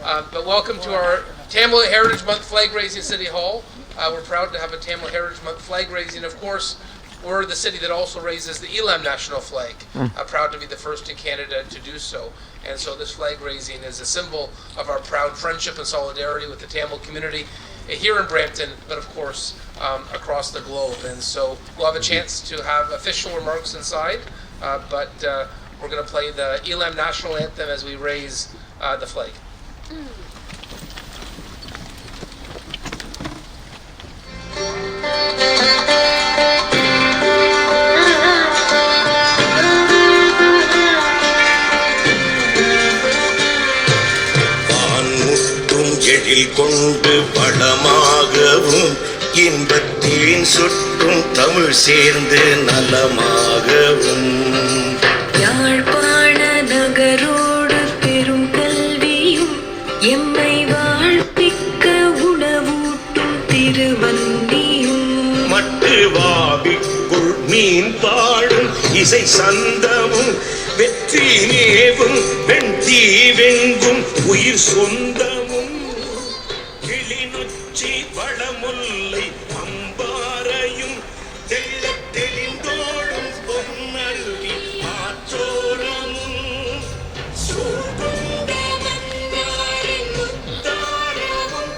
But welcome to our Tamil Heritage Month flag raising at City Hall. We're proud to have a Tamil Heritage Month flag raising. Of course, we're the city that also raises the Elam national flag. Proud to be the first in Canada to do so. And so this flag raising is a symbol of our proud friendship and solidarity with the Tamil community here in Brampton, but of course across the globe. And so we'll have a chance to have official remarks inside, but we're going to play the Elam national anthem as we raise the flag. எழில் கொண்டு வளமாகவும் இன்பத்தின் சுற்றும் தமிழ் சேர்ந்து நலமாகவும் யாழ்ப்பாண நகரோடு பெரும் கல்வியும் எம்மை வாழ்ப்பிக்க உணவூட்டும் திருவந்தியும் மட்டு வாவிக்குள் மீன் பாடும் இசை சந்தமும் வெற்றி நேவும் வெண்தீ வெங்கும் உயிர் சொந்தமும் கிளிநொச்சி வடமுல்லை அம்பாரையும் தெள்ள தெளிந்தோடும் பொன்னருவி ஆற்றோரமும் முத்தாரமும்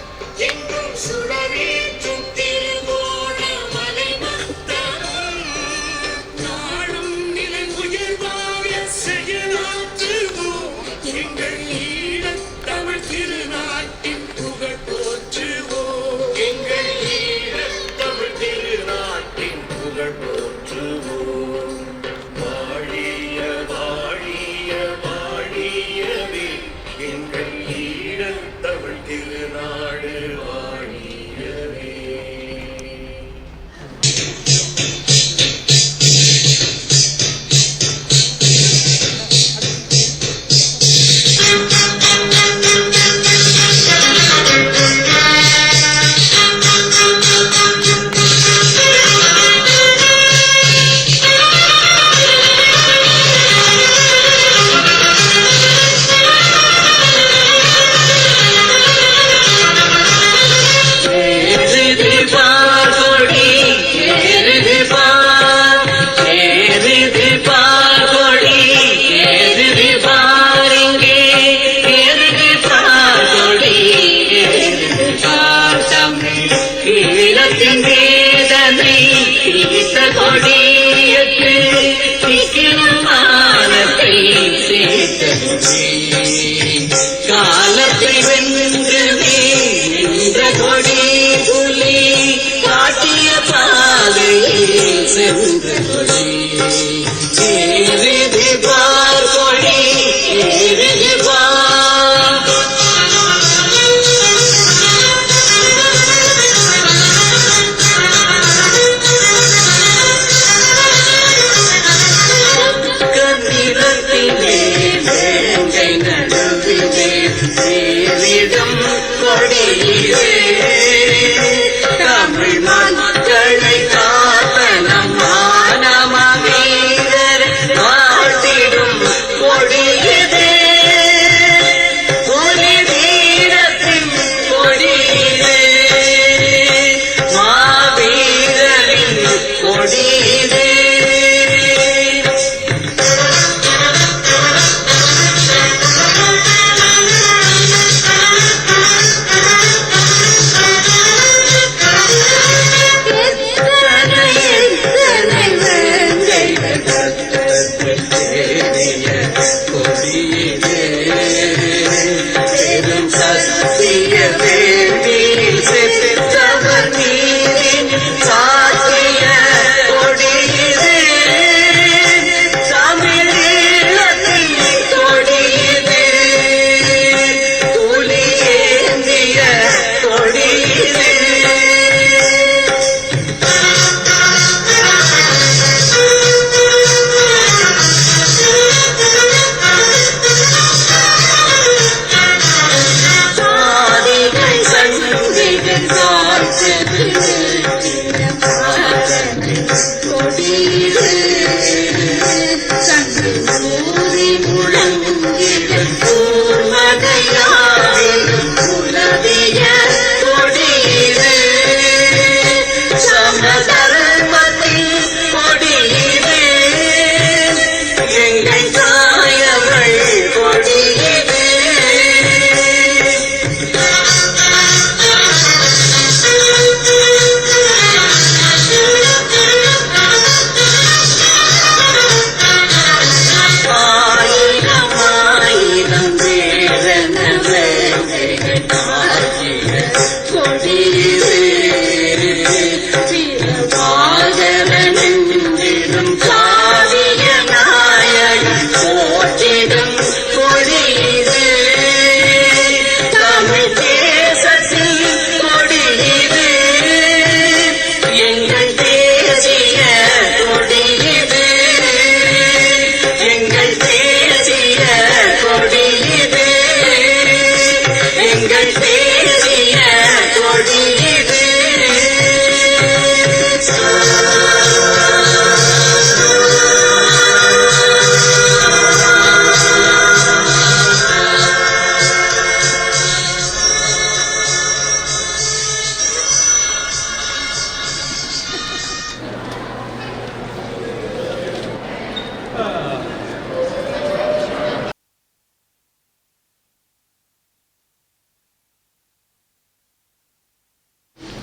எங்கும் சுடரேற்றும் திருவோண மலை மத்தமும் நாளும் நிலை உயர்வாக செயலாற்றுவோம் எங்கள் ஈழத் தமிழ் திருநாட்டின் புகழ் போற்றுவோம் எங்கள் ஈழத் தமிழ் திருநாட்டின் புகழ் போற்றுவோம் வாழிய வாழிய வாழியவே எங்கள் ஈழத் தமிழ் திருநாடு வாழியவே. காலத்தை வென்று நின்ற கொடி புலி காட்டிய பாதையில் சென்ற கொடி ஏறிது பார் கொடி ஏறிது பார் கண்ணிரத்திலே வேங்கை நடுவிலே சேரிடம் கொடியிலே தமிழ் மக்களை காத்த நம் மானமா காக்கிய கொடியிலே பாகரனின்றிடும் சாதிய நாயகன் போற்றிடும் கொடியிலே தமிழ் தேசத்தில் கொடியிலே எங்கள் தேசிய கொடியிலே எங்கள் தேசிய கொடியிலே எங்கள் தேசிய கொடியிலே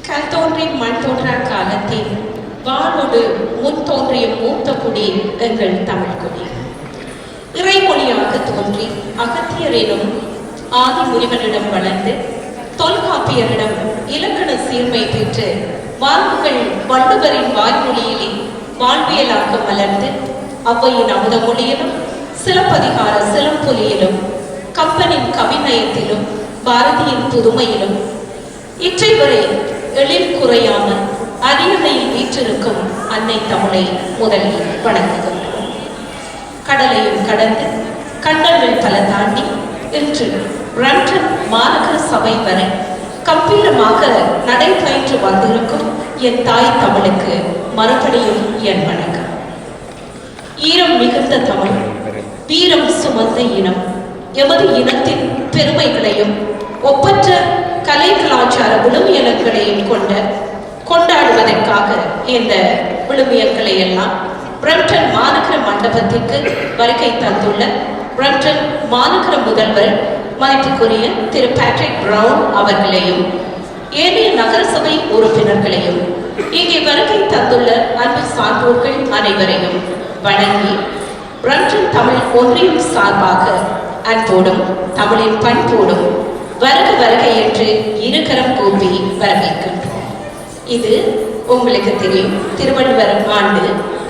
கல் தோன்றி மண் தோன்றா காலத்தில் வானோடு முன் தோன்றிய மூத்த குடி எங்கள் தமிழ் குடி. இறைமொழியாக தோன்றி அகத்தியரிடம் ஆதி முனிவனிடம் வளர்ந்து தொல்காப்பியரிடம் இலக்கண சீர்மை பெற்று வாழ்வுகள் வள்ளுவரின் வாய்மொழியிலே வாழ்வியலாக மலர்ந்து ஔவையின் அமுத மொழியிலும் சிலப்பதிகார சிலம்பொலியிலும் கம்பனின் கவிநயத்திலும் பாரதியின் புதுமையிலும் இற்றை வரை எழில் குறையாமல் அரியணையில் வீற்றிருக்கும் அன்னை தமிழை முதலில் வணங்குகின்றோம். கடலையும் கடந்து கண்டங்கள் பல தாண்டி இன்று பிரம்டன் மாநகர சபை வரை கம்பீரமாக நடைபயின்று வந்திருக்கும் என் தாய் தமிழுக்கு மறுபடியும் என் வணக்கம். ஈரம் மிகுந்த தமிழ், வீரம் சுமந்த இனம், எமது இனத்தின் பெருமைகளையும் ஒப்பற்ற கலை கலாச்சார விழுமியங்களையும் கொண்டாடுவதற்காக இந்த விழுமியங்களை எல்லாம் பிரம்டன் மாநகர மண்டபத்திற்கு வருகை தந்துள்ள பிரம்டன் மாநகர முதல்வர் மதிப்புக்குரிய திரு பேட்ரிக் பிரவுன் அவர்களையும் ஏனைய நகரசபை உறுப்பினர்களையும் இங்கே வருகை தந்துள்ள அன்பு சான்றோர்கள் அனைவரையும் வணங்கி பிரம்டன் தமிழ் ஒன்றியம் சார்பாக அன்போடும் தமிழின் பண்போடும் வருக வருக என்று இருகரம் கூப்பி வரவேற்கின்றோம். இது உங்களுக்கு தெரியும், திருவள்ளுவர் ஆண்டு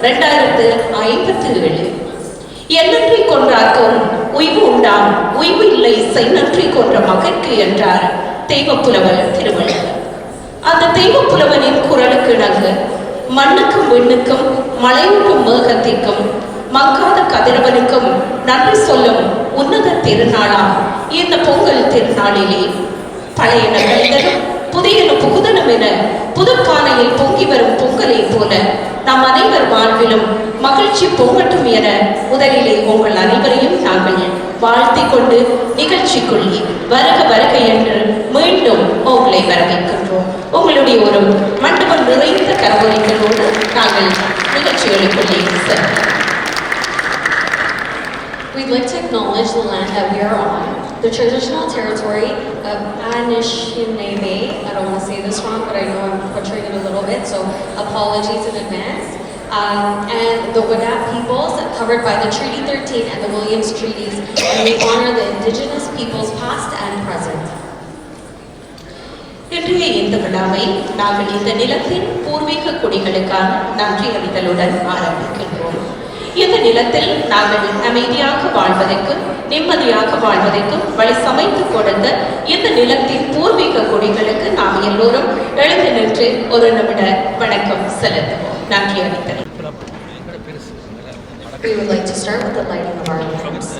2057. எண்ணன்றி கொன்றார்க்கும் உய்வு உண்டாம், உய்வு இல்லை செய்நன்றி கொன்ற மகற்கு என்றார் தெய்வப்புலவர் திருவள்ளுவர். அந்த தெய்வப்புலவனின் குரலுக்கு இணங்க மண்ணுக்கும் விண்ணுக்கும் மலையூட்டும் மேகத்திற்கும் மங்காத கதிரவனுக்கும் நன்றி சொல்லும் உன்னத திருநாளாம் இந்த பொங்கல் திருநாளிலே பழையன கழிதலும் புதியன புகுதலும் என புதுப்பானையில் பொங்கி வரும் பொங்கலை போல நம் அனைவர் வாழ்விலும் மகிழ்ச்சி பொங்கட்டும் என முதலிலே உங்கள் அனைவரையும் நாங்கள் வாழ்த்திக் கொண்டு நிகழ்ச்சிக்குள்ளே வருக வருக என்று மீண்டும் உங்களை வரவேற்கின்றோம். உங்களுடைய ஒரு மண்டபம் நிறைந்த கரவொலிகளோடு நாங்கள் நிகழ்ச்சிகளுக்குள்ளே செல்வோம். We'd like to acknowledge the land that we are on, the traditional territory of Anishinaabe. I don't want to say this wrong, but I know I'm butchering it a little bit, so apologies in advance. And the Wendat peoples covered by the Treaty 13 and the Williams Treaties, and we honor the indigenous peoples past and present. இன்றைய இந்த விழாவை நாங்கள் இந்த நிலத்தின் பூர்வீக குடிகளுக்கான நன்றி அறிதலுடன் ஆரம்பிக்கின்றோம். இந்த நிலத்தில் நாங்கள் அமைதியாக வாழ்வதற்கும் நிம்மதியாக வாழ்வதற்கும் வழி சமைத்து கொடுத்த இந்த நிலத்தின் பூர்வீக குடிகளுக்கு நாம் எல்லோரும் எழுந்து நின்று ஒரு நிமிட வணக்கம் செலுத்துவோம். நன்றி அறிதல். We would like to start with the lighting of our lamps.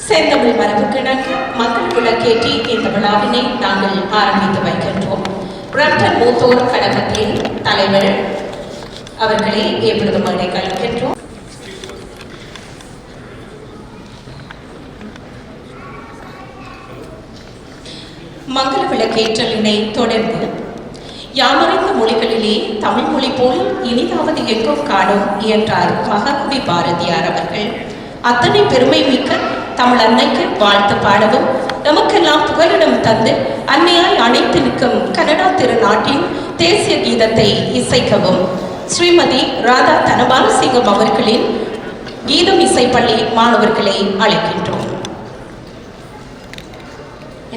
செந்தமிழ் மரபுக்கிணங்க மக்கள் விளக்கேற்றி இந்த விழாவினை நாங்கள் ஆரம்பித்து வைக்கின்றோம். பிரம்டன் மூத்தோர் கழகத்தின் தலைவர் அவர்களை எப்பொழுதும் கழிக்கின்றோம். மங்கள விளக்கேற்றலினை தொடர்ந்து யாமறிந்த மொழிகளிலே தமிழ் மொழி போல் இனிதாவது எங்கும் காணும் என்றார் மகாகவி பாரதியார் அவர்கள். அத்தனை பெருமை மிக்க தமிழ் அன்னைக்கு வாழ்த்து பாடவும் நமக்கெல்லாம் புகலிடம் தந்து அன்னையாய் அணைத்து நிற்கும் கனடா திருநாட்டின் தேசிய கீதத்தை இசைக்கவும் ஸ்ரீமதி ராதா தனபாலசிங்கம் அவர்களின் கீதம் இசைப்பள்ளி மாணவர்களை அழைக்கின்றோம்.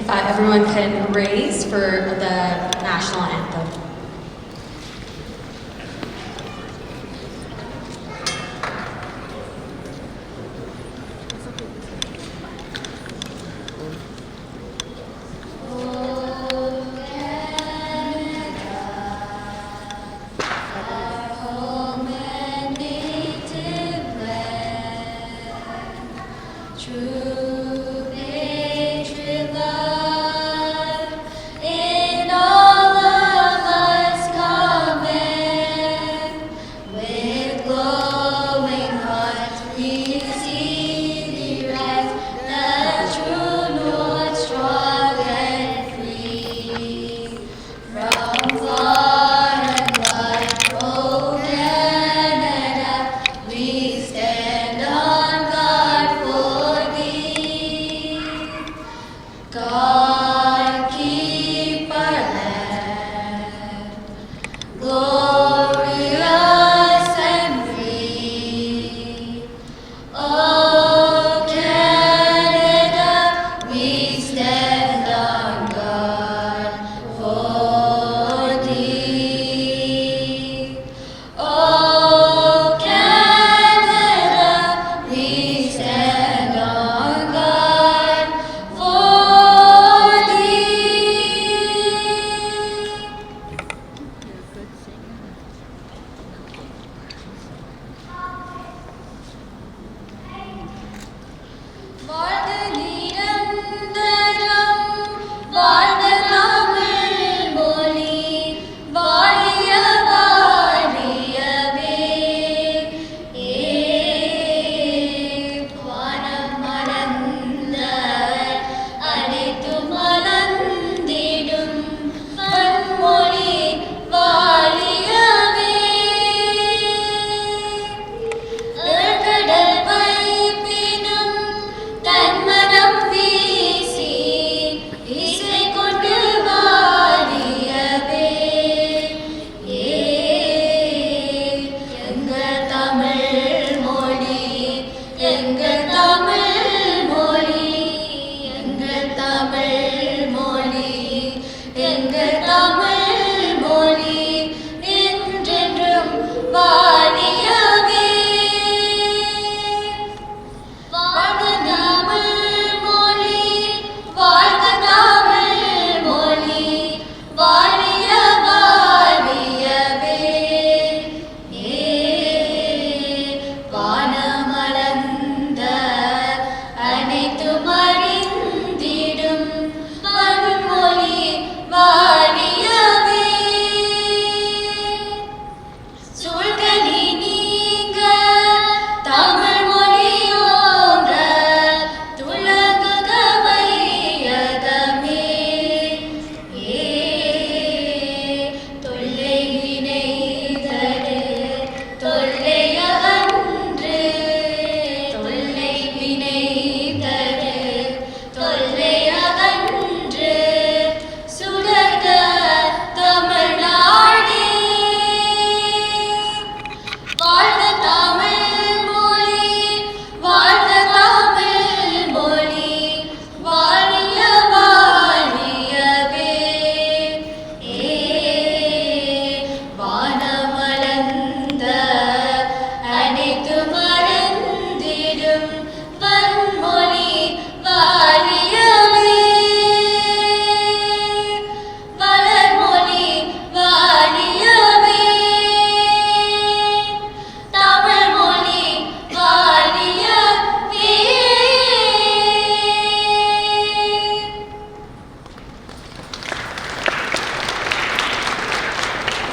If everyone can raise for the national anthem.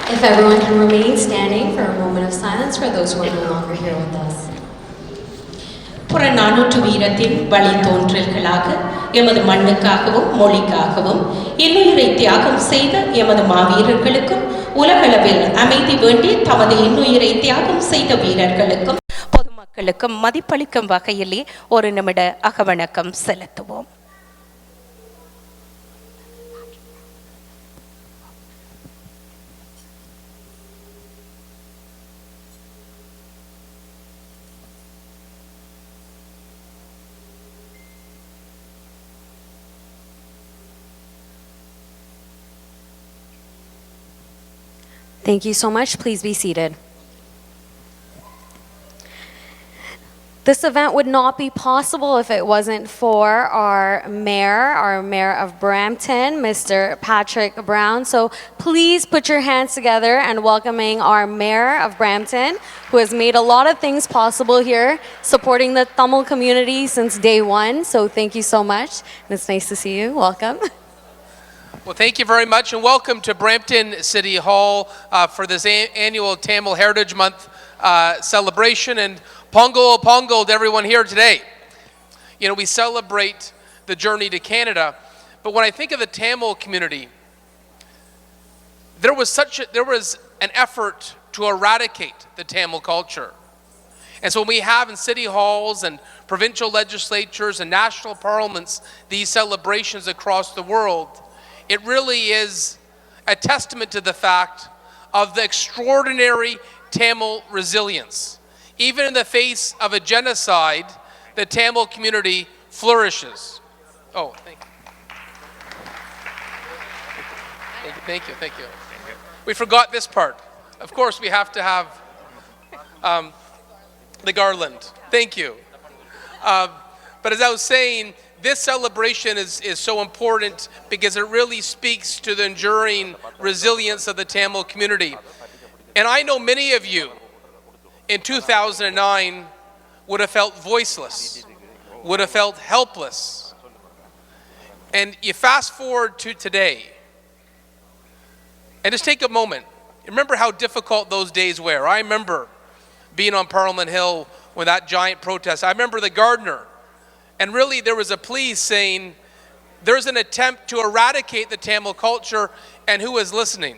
If everyone can remain standing for a moment of silence for those who are no longer here with us. புறநானூற்று வீரத்தின் வழித்தோன்றல்களாக எமது மண்ணுக்காகவும் மொழிக்காகவும் இன்னுயிரை தியாகம் செய்த எமது மாவீரர்களுக்கும் உலகளவில் அமைதி வேண்டி தமது இன்னுயிரை தியாகம் செய்த வீரர்களுக்கும் பொதுமக்களுக்கும் மதிப்பளிக்கும் வகையிலே ஒரு நிமிட அகவணக்கம் செலுத்துவோம். Thank you so much. Please be seated. This event would not be possible if it wasn't for our mayor of Brampton, Mr. Patrick Brown. So please put your hands together and welcoming our mayor of Brampton, who has made a lot of things possible here, supporting the Tamil community since day one. So thank you so much. And it's nice to see you. Welcome. Well, thank you very much, and welcome to Brampton City Hall for this annual Tamil Heritage Month celebration, and Pongal Pongal to everyone here today. You know, we celebrate the journey to Canada, but when I think of the Tamil community, there was an effort to eradicate the Tamil culture. And so when we have in city halls and provincial legislatures and national parliaments these celebrations across the world, it really is a testament to the fact of the extraordinary Tamil resilience. Even in the face of a genocide, the Tamil community flourishes. Oh, thank you. Thank you. We forgot this part. Of course, we have to have the garland. Thank you. But as I was saying, this celebration is so important because it really speaks to the enduring resilience of the Tamil community. And I know many of you in 2009 would have felt voiceless, would have felt helpless. And you fast forward to today, and just take a moment. Remember how difficult those days were. I remember being on Parliament Hill with that giant protest. I remember the gardener. And really there was a plea saying there's an attempt to eradicate the Tamil culture, and who is listening?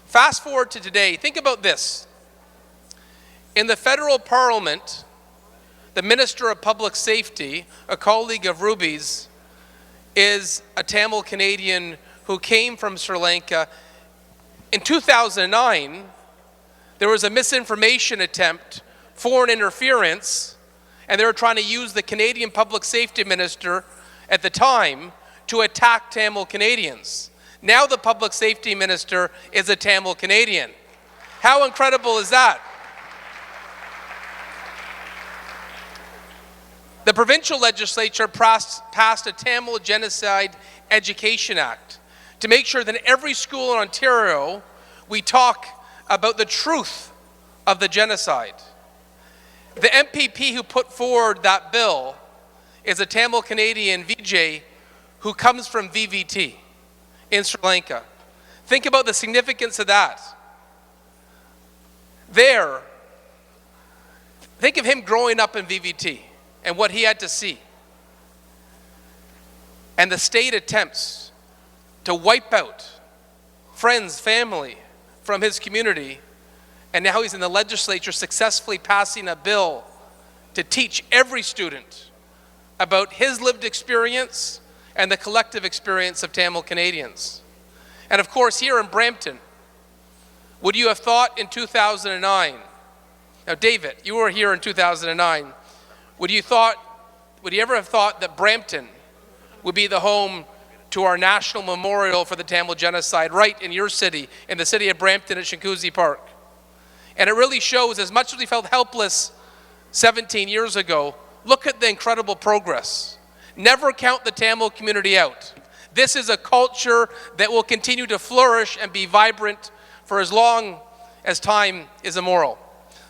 Fast forward to today. Think about this. In the federal parliament, the Minister of Public Safety, a colleague of Ruby's, is a Tamil Canadian who came from Sri Lanka. In 2009, there was a misinformation attempt, foreign interference, and they were trying to use the Canadian Public Safety Minister at the time to attack Tamil Canadians. Now the Public Safety Minister is a Tamil Canadian. How incredible is that? The provincial legislature passed a Tamil Genocide Education Act to make sure that in every school in Ontario we talk about the truth of the genocide. The MPP who put forward that bill is a Tamil Canadian, Vijay, who comes from VVT in Sri Lanka. Think about the significance of that. Think of him growing up in VVT and what he had to see. And the state attempts to wipe out friends, family from his community. And now he's in the legislature successfully passing a bill to teach every student about his lived experience and the collective experience of Tamil Canadians. And of course, here in Brampton, would you have thought in 2009, now David, you were here in 2009, would you ever have thought that Brampton would be the home to our national memorial for the Tamil genocide right in your city, in the city of Brampton at Shinkuzi Park? And it really shows, as much as we felt helpless 17 years ago, look at the incredible progress. Never count the Tamil community out. This is a culture that will continue to flourish and be vibrant for as long as time is immortal.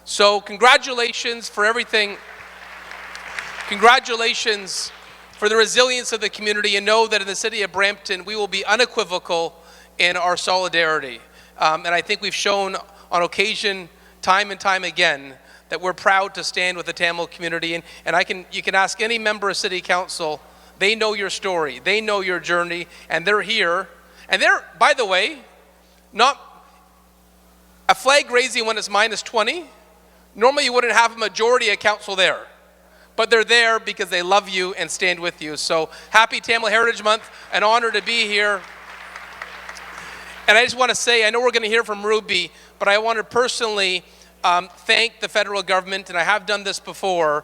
So congratulations for everything. Congratulations for the resilience of the community, and know that in the city of Brampton, we will be unequivocal in our solidarity. And I think we've shown on occasion, time and time again, that we're proud to stand with the Tamil community. And you can ask any member of City Council, they know your story, they know your journey, and they're here. And they're, by the way, not a flag raising when it's minus 20. Normally you wouldn't have a majority of council there. But they're there because they love you and stand with you. So happy Tamil Heritage Month, an honor to be here. And I just want to say, I know we're going to hear from Ruby, but I want to personally thank the federal government, and I have done this before,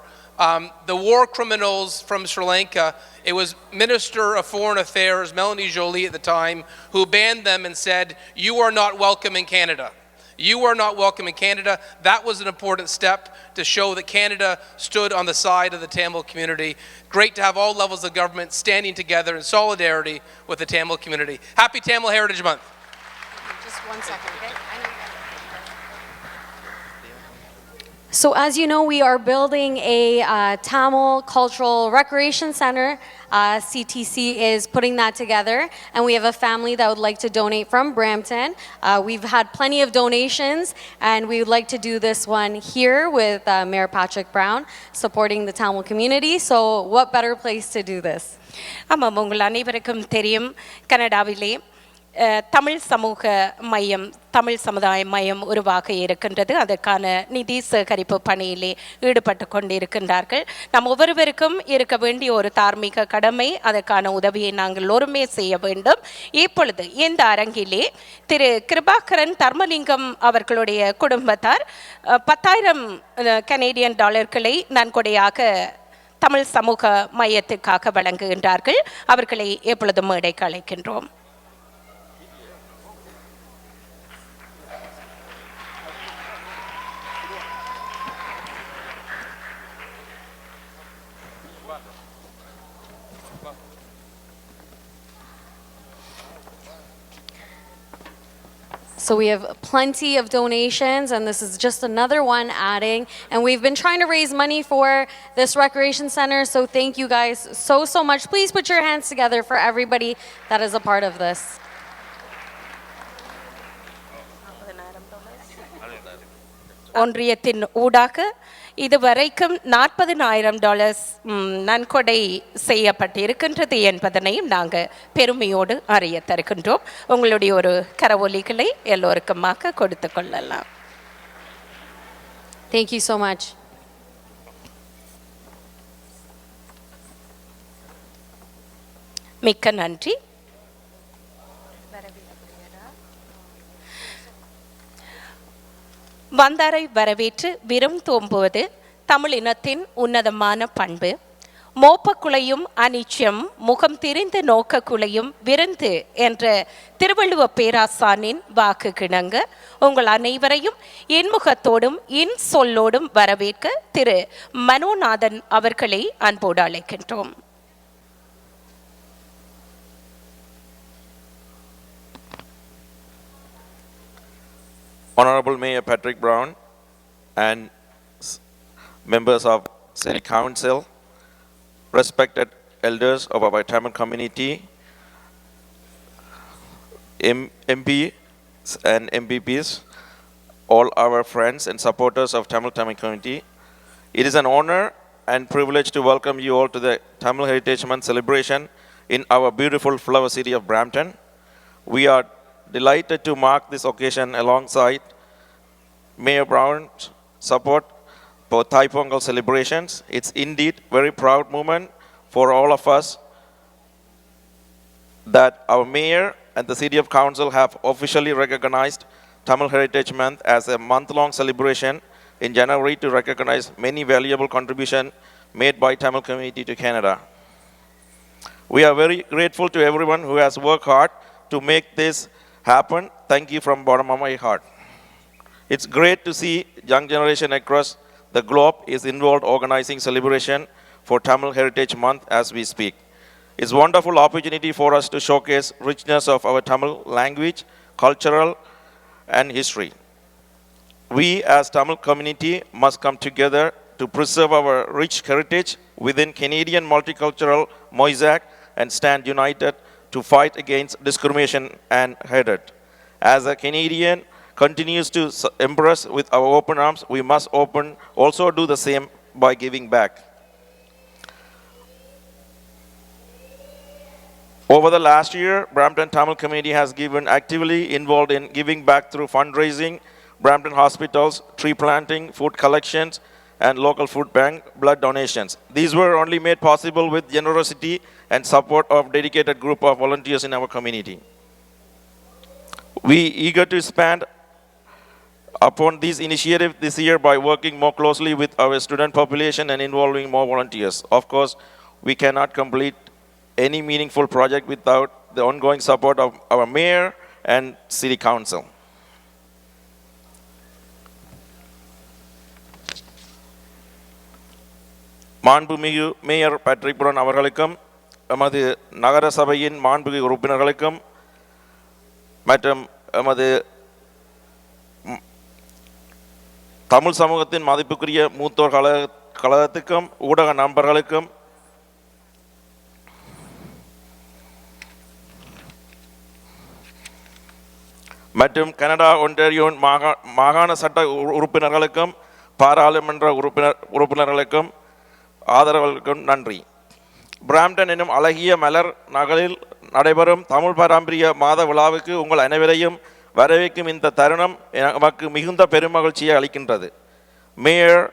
the war criminals from Sri Lanka. It was Minister of Foreign Affairs, Melanie Joly at the time, who banned them and said, you are not welcome in Canada. You are not welcome in Canada. That was an important step to show that Canada stood on the side of the Tamil community. Great to have all levels of government standing together in solidarity with the Tamil community. Happy Tamil Heritage Month. Just 1 second, okay? So as you know, we are building a Tamil Cultural Recreation Center. CTC is putting that together, and we have a family that would like to donate from Brampton. We've had plenty of donations, and we would like to do this one here with Mayor Patrick Brown, supporting the Tamil community. So what better place to do this? ஆமாம், உங்கள் அனைவருக்கும் தெரியும், கனடாவிலே தமிழ் சமூக மையம், தமிழ் சமுதாய மையம் உருவாக இருக்கின்றது. அதற்கான நிதி சேகரிப்பு பணியிலே ஈடுபட்டு கொண்டிருக்கின்றார்கள். நம் ஒவ்வொருவருக்கும் இருக்க வேண்டிய ஒரு தார்மீக கடமை, அதற்கான உதவியை நாங்கள் எல்லோருமே செய்ய வேண்டும். இப்பொழுது இந்த அரங்கிலே திரு கிருபாகரன் தர்மலிங்கம் அவர்களுடைய குடும்பத்தார் 10,000 கனேடியன் டாலர்களை நன்கொடையாக தமிழ் சமூக மையத்திற்காக வழங்குகின்றார்கள். அவர்களை எப்பொழுதும் மேடைக்கு அழைக்கின்றோம். So we have plenty of donations, and this is just another one adding. And we've been trying to raise money for this recreation center, so thank you guys so much. Please put your hands together for everybody that is a part of this. ஒன்றியத்தின் ஊடாக இதுவரைக்கும் $40,000 நன்கொடை செய்யப்பட்டிருக்கின்றது என்பதனையும் நாங்கள் பெருமையோடு அறிய தருகின்றோம். உங்களுடைய ஒரு கரவொலிகளை எல்லோருக்குமாக கொடுத்து கொள்ளலாம். Thank you so much. மிக்க நன்றி. வந்தாரை வரவேற்று விரும் தோம்புவது தமிழினத்தின் உன்னதமான பண்பு. மோப்பக்குலையும் அனிச்சம் முகம் திரிந்து நோக்கக்குலையும் விருந்து என்ற திருவள்ளுவ பேராசானின் வாக்கு கிணங்க உங்கள் அனைவரையும் இன்முகத்தோடும் இன் சொல்லோடும் வரவேற்க திரு மனோநாதன் அவர்களை அன்போடு அழைக்கின்றோம். Honorable Mayor Patrick Brown and members of City Council, respected elders of our Tamil community, MPs and MPPs, all our friends and supporters of Tamil community, it is an honor and privilege to welcome you all to the Tamil Heritage Month celebration in our beautiful flower city of Brampton. We are delighted to mark this occasion alongside Mayor Brown's support for Thai Pongal celebrations. It's indeed a very proud moment for all of us that our mayor and the City of Council have officially recognized Tamil Heritage Month as a month-long celebration in January to recognize many valuable contributions made by Tamil community to Canada. We are very grateful to everyone who has worked hard to make this happen. Thank you from bottom of my heart. It's great to see young generation across the globe is involved organizing celebration for Tamil Heritage Month as we speak. It's a wonderful opportunity for us to showcase richness of our Tamil language, cultural and history. We as Tamil community must come together to preserve our rich heritage within Canadian multicultural mosaic and stand united to fight against discrimination and hatred. As a Canadian continues to embrace with our open arms, we must also do the same by giving back. Over the last year, Brampton Tamil community has been actively involved in giving back through fundraising, Brampton hospitals, tree planting, food collections, and local food bank blood donations. These were only made possible with generosity and support of dedicated group of volunteers in our community. We eager to expand upon this initiative this year by working more closely with our student population and involving more volunteers. Of course, we cannot complete any meaningful project without the ongoing support of our mayor and city council. மாண்புமிகு mayor Patrick Pooran அவர்களுக்கும் எமது நகர சபையின் மாண்புமிகு உறுப்பினர்களுக்கும் மற்றும் எமது தமிழ் சமூகத்தின் மதிப்புக்குரிய மூத்தோர் கழகத்துக்கும் ஊடக நண்பர்களுக்கும் மற்றும் கனடா ஒன்டாரியோ மாகாண சட்ட உறுப்பினர்களுக்கும் பாராளுமன்ற உறுப்பினர்களுக்கும் ஆதரவுகளுக்கும் நன்றி. பிராம்டன் எனும் அழகிய மலர் நகரில் நடைபெறும் தமிழ் பாரம்பரிய மாத விழாவுக்கு உங்கள் அனைவரையும் வரவேற்கும் இந்த தருணம் நமக்கு மிகுந்த பெருமகிழ்ச்சியை அளிக்கின்றது. மேயர்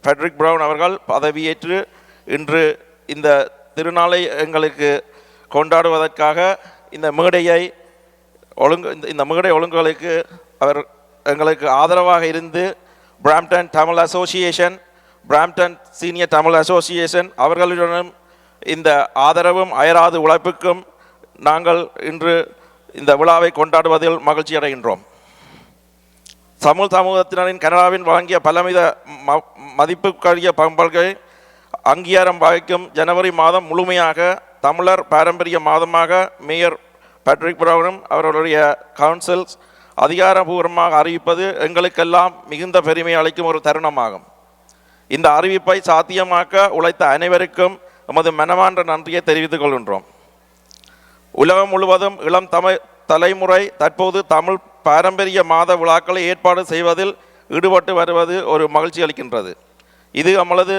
பேட்ரிக் பிரவுன் அவர்கள் பதவியேற்று இன்று இந்த திருநாளை எங்களுக்கு கொண்டாடுவதற்காக இந்த மேடை ஒழுங்குகளுக்கு அவர் எங்களுக்கு ஆதரவாக இருந்து Brampton Tamil association, Brampton senior Tamil association அவர்களுடனும் இந்த ஆதரவும் அயராது உழைப்புக்கும் நாங்கள் இன்று இந்த விழாவை கொண்டாடுவதில் மகிழ்ச்சி அடைகின்றோம். தமிழ் சமூகத்தினரின் கனடாவின் வழங்கிய பலவித மதிப்புக்குரிய பண்புகளை அங்கீகாரம் வகிக்கும் ஜனவரி மாதம் முழுமையாக தமிழர் பாரம்பரிய மாதமாக மேயர் பேட்ரிக் பிரவுனும் அவர்களுடைய கவுன்சில்ஸ் அதிகாரபூர்வமாக அறிவிப்பது எங்களுக்கெல்லாம் மிகுந்த பெருமை அளிக்கும் ஒரு தருணமாகும். இந்த அறிவிப்பை சாத்தியமாக்க உழைத்த அனைவருக்கும் எமது மனமார்ந்த நன்றியை தெரிவித்துக் கொள்கின்றோம். உலகம் முழுவதும் இளம் தலைமுறை தற்போது தமிழ் பாரம்பரிய மாத விழாக்களை ஏற்பாடு செய்வதில் ஈடுபட்டு வருவது ஒரு மகிழ்ச்சி அளிக்கின்றது. இது நம்மளது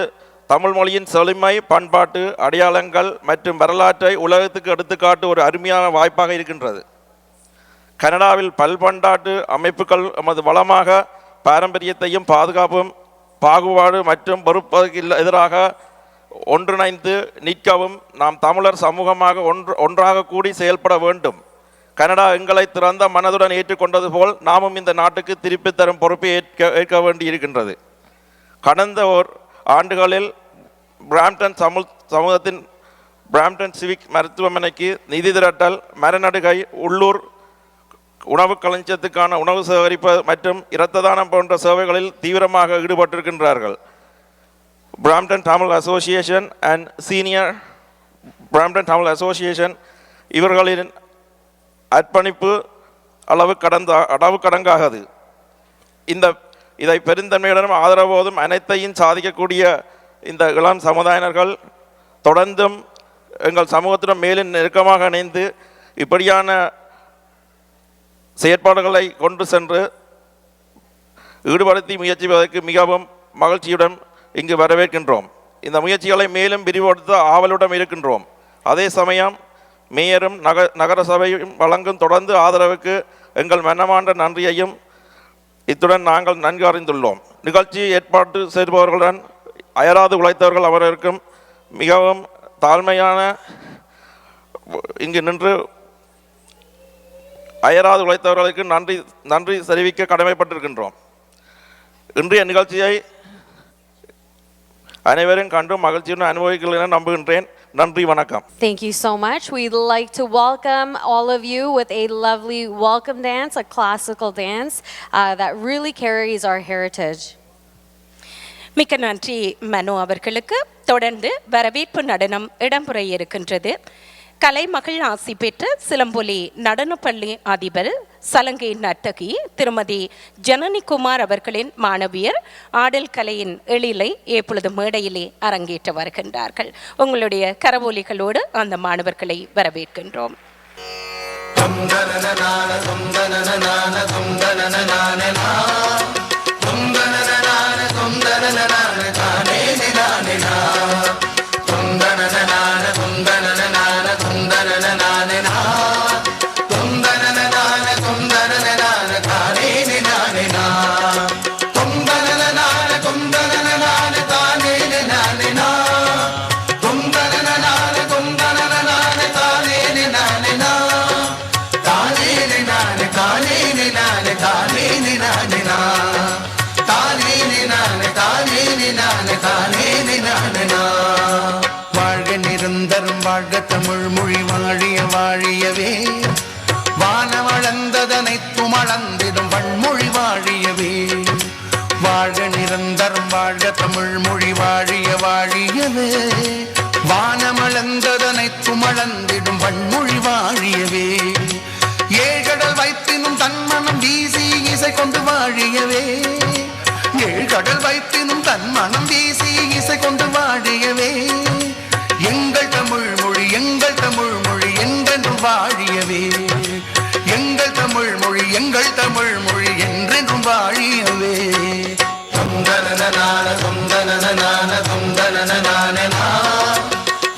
தமிழ் மொழியின் செழுமை, பண்பாட்டு அடையாளங்கள் மற்றும் வரலாற்றை உலகத்துக்கு எடுத்துக்காட்டு ஒரு அருமையான வாய்ப்பாக இருக்கின்றது. கனடாவில் பல்பண்டாட்டு அமைப்புகள் நமது வளமாக பாரம்பரியத்தையும் பாதுகாப்பும் பாகுபாடு மற்றும் பொறுப்புக்கு எதிராக ஒன்றிணைந்து நிற்கவும் நாம் தமிழர் சமூகமாக ஒன்றாக கூடி செயல்பட வேண்டும். கனடா எங்களை திறந்த மனதுடன் ஏற்றுக்கொண்டது போல் நாமும் இந்த நாட்டுக்கு திருப்பி தரும் பொறுப்பை ஏற்க வேண்டி இருக்கின்றது. கடந்த ஆண்டுகளில் பிராம்டன் சமூகத்தின் பிராம்டன் சிவிக் மருத்துவமனைக்கு நிதி திரட்டல், மரநடுகை, உள்ளூர் உணவு களஞ்சியத்துக்கான உணவு சேகரிப்பு மற்றும் இரத்த தானம் போன்ற சேவைகளில் தீவிரமாக ஈடுபட்டிருக்கின்றார்கள். Brampton Tamil association and senior Brampton Tamil association இவர்களின் அர்ப்பணிப்பு அளவு கடங்காகது. இதை பெருந்தன்மையுடனும் ஆதரவோதும் அனைத்தையும் சாதிக்கக்கூடிய இந்த இளம் சமுதாயினர்கள் தொடர்ந்தும் எங்கள் சமூகத்துடன் மேலும் நெருக்கமாக இணைந்து இப்படியான செயற்பாடுகளை கொண்டு சென்று ஈடுபடுத்தி முயற்சிப்பதற்கு மிகவும் மகிழ்ச்சியுடன் இங்கு வரவேற்கின்றோம். இந்த முயற்சிகளை மேலும் விரிவுபடுத்த ஆவலுடன் இருக்கின்றோம். அதே சமயம் மேயரும் நகர சபையும் வழங்கும் தொடர்ந்து ஆதரவுக்கு எங்கள் மனமார்ந்த நன்றியையும் இத்துடன் நாங்கள் நன்கு அறிந்துள்ளோம். நிகழ்ச்சி ஏற்பாட்டு செய்பவர்களுடன் அயராது உழைத்தவர்கள் அவர்களுக்கும் மிகவும் தாழ்மையான இங்கு நின்று அயராது உழைத்தவர்களுக்கு நன்றி தெரிவிக்க கடமைப்பட்டிருக்கின்றோம். இன்றைய நிகழ்ச்சியை அனைவரும் கண்டு மகிழ்ச்சியுடன் அனுபவிக்கிறேன் என நம்புகின்றேன். நன்றி, வணக்கம். Thank you so much. We'd like to welcome all of you with a lovely welcome dance, a classical dance that really carries our heritage. மிக்க நன்றி மனு அவர்களுக்கு. தொடர்ந்து வரவேற்பு நடனம் இடம்பெற இருக்கின்றது. கலைமகள் ஆசி பெற்ற சிலம்பொலி நடனப்பள்ளி அதிபர் சலங்கை நர்த்தகி திருமதி ஜனனிகுமார் அவர்களின் மாணவியர் ஆடல் கலையின் எழிலை எப்பொழுது மேடையிலே அரங்கேற்ற வருகின்றார்கள். உங்களுடைய கரவொலிகளோடு அந்த மாணவர்களை வரவேற்கின்றோம். வாழ்க நிரந்தரம் வாழ்க தமிழ் மொழி வாழிய வாழியவே வானமளந்ததனைத்தும் அளந்திடும் வன்மொழி வாழியவே வாழ்க நிரந்தரம் வாழ்க தமிழ் மொழி வாழிய வாழியவே வானமளந்ததனைத்தும் அளந்திடும் வன்மொழி வாழியவே ஏழ்கடல் வைத்தினும் தன்மனம் வீசி இசை கொண்டு வாழியவே ஏழ்கடல் வைத்தினும் தன்மனம் வீசி இசை கொண்டு வாழியவே எங்கள் தமிழ் மொழி என்றென்றும் வாழியவே எங்கள் தமிழ் மொழி என்றென்றும் வாழியவே தொந்தனனான தொந்தனனான தொந்தனனான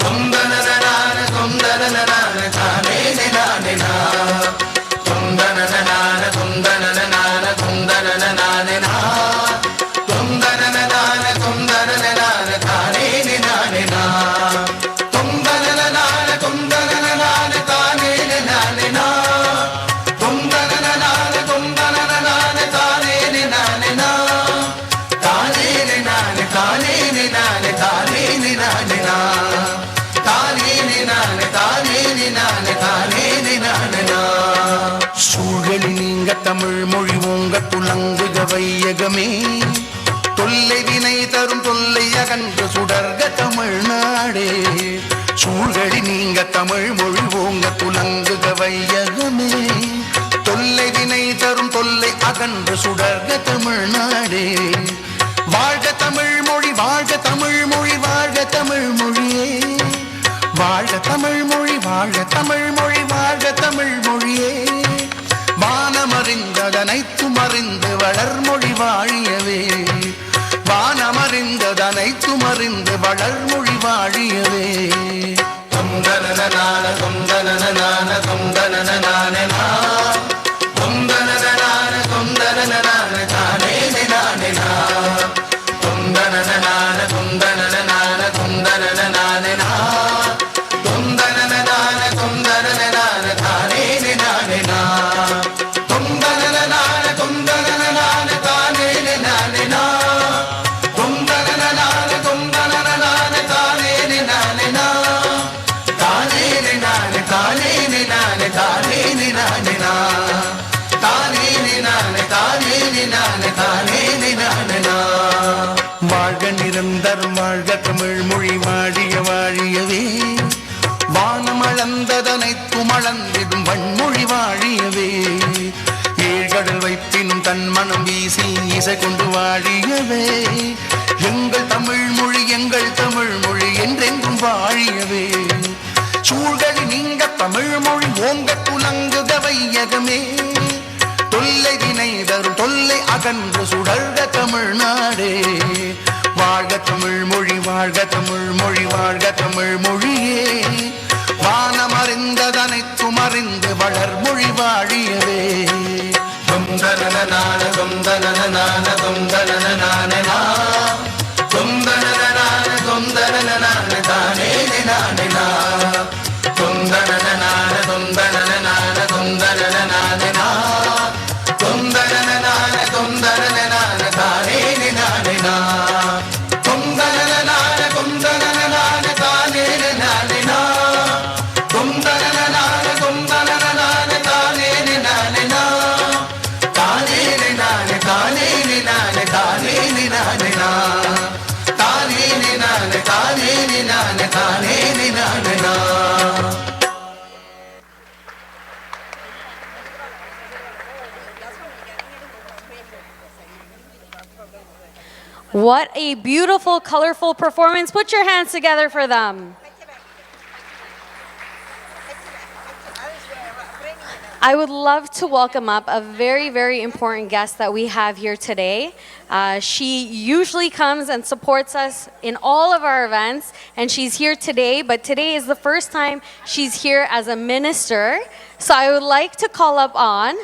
தொந்தனனான தொந்தனனான தானே நானே தொந்தனனான தொந்தனனான தொந்தனனான தொந்தனனான தொந்தனனான தானே நானே தொந்தனனான தொந்தனனான தானே நானே தொந்தனனான தொந்தனனான தானே நானே தானே நானே தானே நானே தானே நானே தானே நானே தானே நானே தானே நானே சூழலி நீங்க தமிழ் மொழி ஓங்க துலங்குக வையகமே தொல்லை வினை தரும் தொல்லை அகன்று சுடர்க தமிழ்நாடே சூழலி நீங்க தமிழ் மொழி ஓங்க துலங்குக வையகமே தொல்லை வினை தரும் தொல்லை அகன்று சுடர்க தமிழ்நாடே வாழ்க தமிழ் மொழி வாழ்க தமிழ் மொழி வாழ்க தமிழ் மொழியே வாழ்க தமிழ் மொழி வாழ்க தமிழ் மொழி வாழ்க தமிழ் மொழியே வானமறிந்ததனைத்தும் அறிந்து வளர்மொழி வாழியவே வானமறிந்ததனைத்தும் அறிந்து வளர்மொழி வாழியவே தொந்தனனான தொந்தனனான தொந்தனனான தொந்தனனான தொந்தனனான தானே நானே தொந்தனனான தொந்தனனான தொந்தனனான தொந்தனனான தொந்தனனான தானே நானே தொந்தனனான தொந்தனனான தானே நானே தொந்தனனான தொந்தனனான தானே நானே தானே நானே தானே நானே தானே நானே தானே நானே தானே நானே தானே நானே வாழ்க நிரந்தரம் வாழ்க தமிழ் மொழி வாழிய வாழியவே வானமளந்ததனைத்தும் அளந்திடும் வன்மொழி வாழியவே ஏழ்கடல் வைப்பினும் தன் மனம் வீசி இசை கொண்டு வாழியவே எங்கள் தமிழ் மொழி என்றென்றும் வாழியவே சூழ்களி நீங்க தமிழ் மொழி ஓங்க துலங்குக வையகமே தொல்லை வினை தரும் தொல்லை அகன்று சுடர்க தமிழ்நாடே வாழ்க தமிழ் மொழி வாழ்க தமிழ் மொழி வாழ்க தமிழ் மொழியே வானமறிந்ததனைத்தும் அறிந்து வளர்மொழி வாழியவே தொந்தனனான தொந்தனனான தொந்தனனான தொந்தனனான தொந்தனனான தானே நானே தொந்தனனான தொந்தனனான தொந்தனனான தொந்தனனான தொந்தனனான தானே நானே தொந்தனனான தொந்தனனான தானே நானே தொந்தனனான தொந்தனனான தானே நானே தானே நானே தானே நானே தானே நானே தானே நானே தானே நானே தானே நானே What a beautiful, colorful performance. Put your hands together for them. I would love to welcome up a very, very important guest that we have here today. She usually comes and supports us in all of our events, and she's here today, but today is the first time she's here as a minister. So I would like to call up on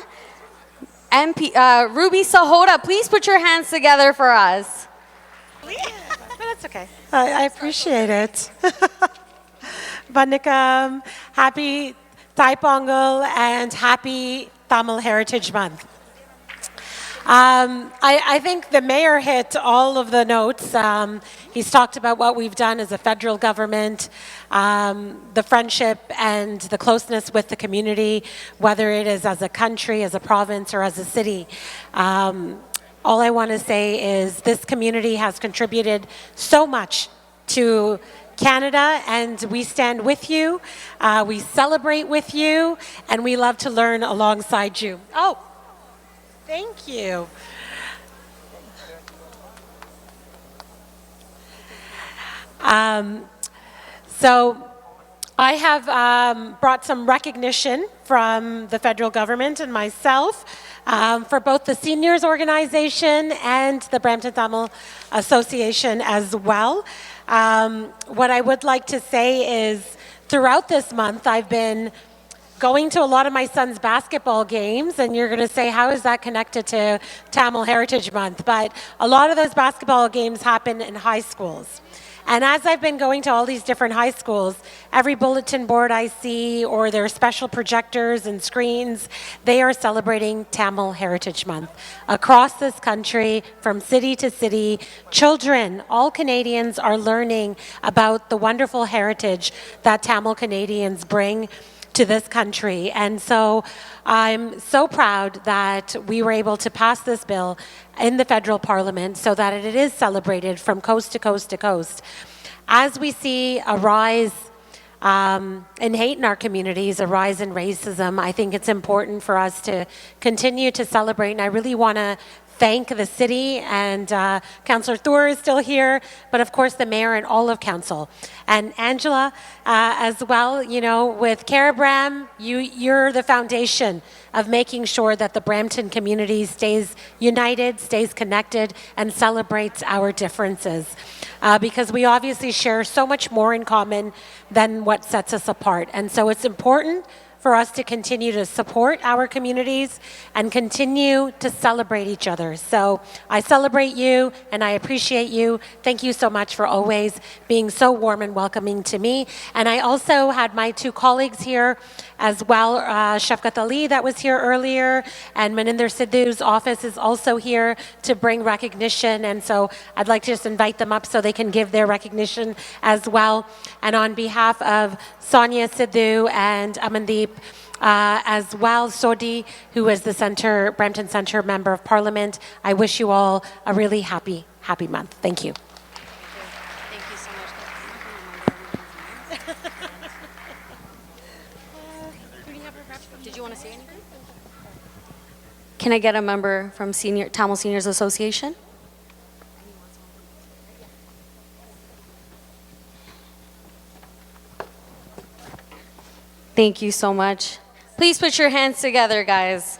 MP, Ruby Sahota. Please put your hands together for us. That's okay. I appreciate it. Bandikam, happy Thai Pongal and happy Tamil Heritage Month. I think the mayor hit all of the notes. He's talked about what we've done as a federal government, the friendship and the closeness with the community, whether it is as a country, as a province, or as a city. All I want to say is this community has contributed so much to Canada, and we stand with you, we celebrate with you, and we love to learn alongside you. Oh, thank you. So I have brought some recognition from the federal government and myself for both the seniors organization and the Brampton Tamil Association as well. What I would like to say is throughout this month, I've been going to a lot of my son's basketball games, and you're going to say, how is that connected to Tamil Heritage Month? But a lot of those basketball games happen in high schools. And as I've been going to all these different high schools, every bulletin board I see or their special projectors and screens, they are celebrating Tamil Heritage Month. Across this country, from city to city, children, all Canadians are learning about the wonderful heritage that Tamil Canadians bring to this country. And so I'm so proud that we were able to pass this bill in the federal parliament so that it is celebrated from coast to coast to coast. As we see a rise in hate in our communities, a rise in racism, I think it's important for us to continue to celebrate. And I really want to thank the city, and Councillor Thur is still here, but of course the mayor and all of council. And Angela as well, you know, with Carabram, you're the foundation of making sure that the Brampton community stays united, stays connected, and celebrates our differences. Because we obviously share so much more in common than what sets us apart. And so it's important for us to continue to support our communities and continue to celebrate each other. So I celebrate you and I appreciate you. Thank you so much for always being so warm and welcoming to me. And I also had my two colleagues here as well, Shafqat Ali that was here earlier, and Maninder Sidhu's office is also here to bring recognition. And so I'd like to just invite them up so they can give their recognition as well. And on behalf of Sonia Sidhu and Amandeep, as well, Sodi, who is the Brampton Centre Member of Parliament, I wish you all a really happy month. Thank you. Thank you so much. Did you want to say anything? Can I get a member from Tamil Seniors Association? Thank you so much. Please put your hands together, guys.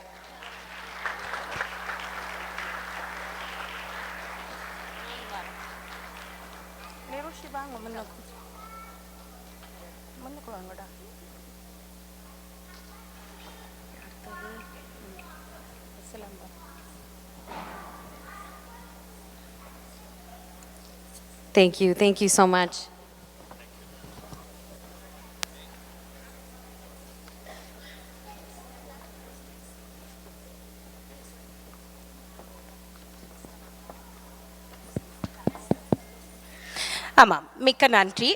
Thank you. Thank you so much. ஆமாம், மிக்க நன்றி.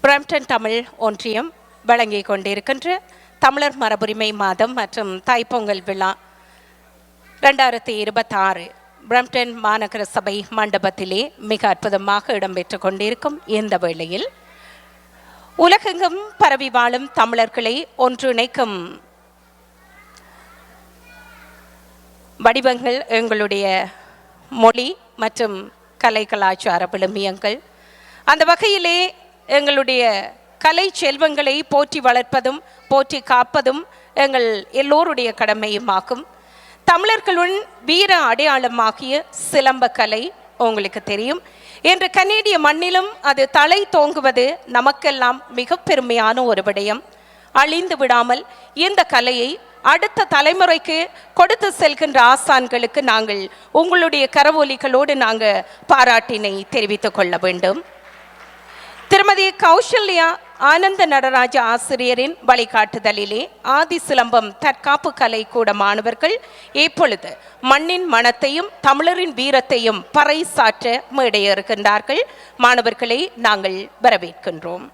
Brampton Tamil ஒன்றியம் வழங்கிக் கொண்டிருக்கின்ற தமிழர் மரபுரிமை மாதம் மற்றும் தைப்பொங்கல் விழா 2026 பிராம்ப்டன் மாநகர சபை மண்டபத்திலே மிக அற்புதமாக இடம்பெற்று கொண்டிருக்கும் இந்த வேளையில் உலகெங்கும் பரவி வாழும் தமிழர்களை ஒன்றிணைக்கும் வடிவங்கள் எங்களுடைய மொழி மற்றும் கலை கலாச்சார விழுமியங்கள். அந்த வகையிலே எங்களுடைய கலை செல்வங்களை போற்றி வளர்ப்பதும் போற்றி காப்பதும் எங்கள் எல்லோருடைய கடமையுமாகும். தமிழர்களுடன் வீர அடையாளமாகிய சிலம்ப கலை உங்களுக்கு தெரியும். இன்று கனேடிய மண்ணிலும் அது தலை தோங்குவது நமக்கெல்லாம் மிக பெருமையான ஒரு விடயம். அழிந்து விடாமல் இந்த கலையை அடுத்த தலைமுறைக்கு கொடுத்து செல்கின்ற ஆசான்களுக்கு நாங்கள் உங்களுடைய கரவொலிகளோடு நாங்கள் பாராட்டினை தெரிவித்துக் கொள்ள வேண்டும். திருமதி கௌசல்யா ஆனந்த நடராஜ ஆசிரியரின் வழிகாட்டுதலிலே ஆதி சிலம்பம் தற்காப்பு கலை கூட மாணவர்கள் இப்பொழுது மண்ணின் மனத்தையும் தமிழரின் வீரத்தையும் பறைசாற்ற மேடையேறுகின்றார்கள். மாணவர்களை நாங்கள் வரவேற்கின்றோம்.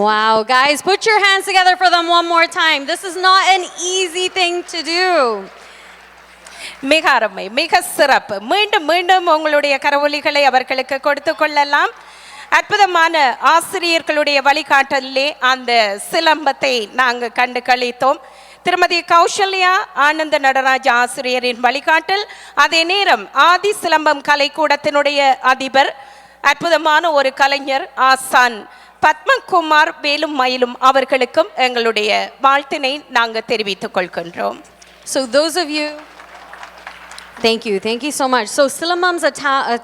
Wow, guys, put your hands together for them one more time. This is not an easy thing to do. மிக அருமை, மிக சிறப்பு. மீண்டும் மீண்டும் உங்களுடைய கரவொலிகளை அவர்களுக்கு கொடுத்து கொள்ளலாம். அற்புதமான ஆசிரியர்களுடைய வழிகாட்டலிலே அந்த சிலம்பத்தை நாங்கள் கண்டு கழித்தோம். திருமதி கௌசல்யா ஆனந்த நடராஜ் ஆசிரியரின் வழிகாட்டல், அதே நேரம் ஆதி சிலம்பம் கலைக்கூடத்தினுடைய அதிபர், அற்புதமான ஒரு கலைஞர் ஆசான் பத்மகுமார் வேலும் மயிலும் அவர்களுக்கும் எங்களுடைய வாழ்த்தினை நாங்கள் தெரிவித்துக் கொள்கின்றோம். So those of you, thank you so much. So Silambam's a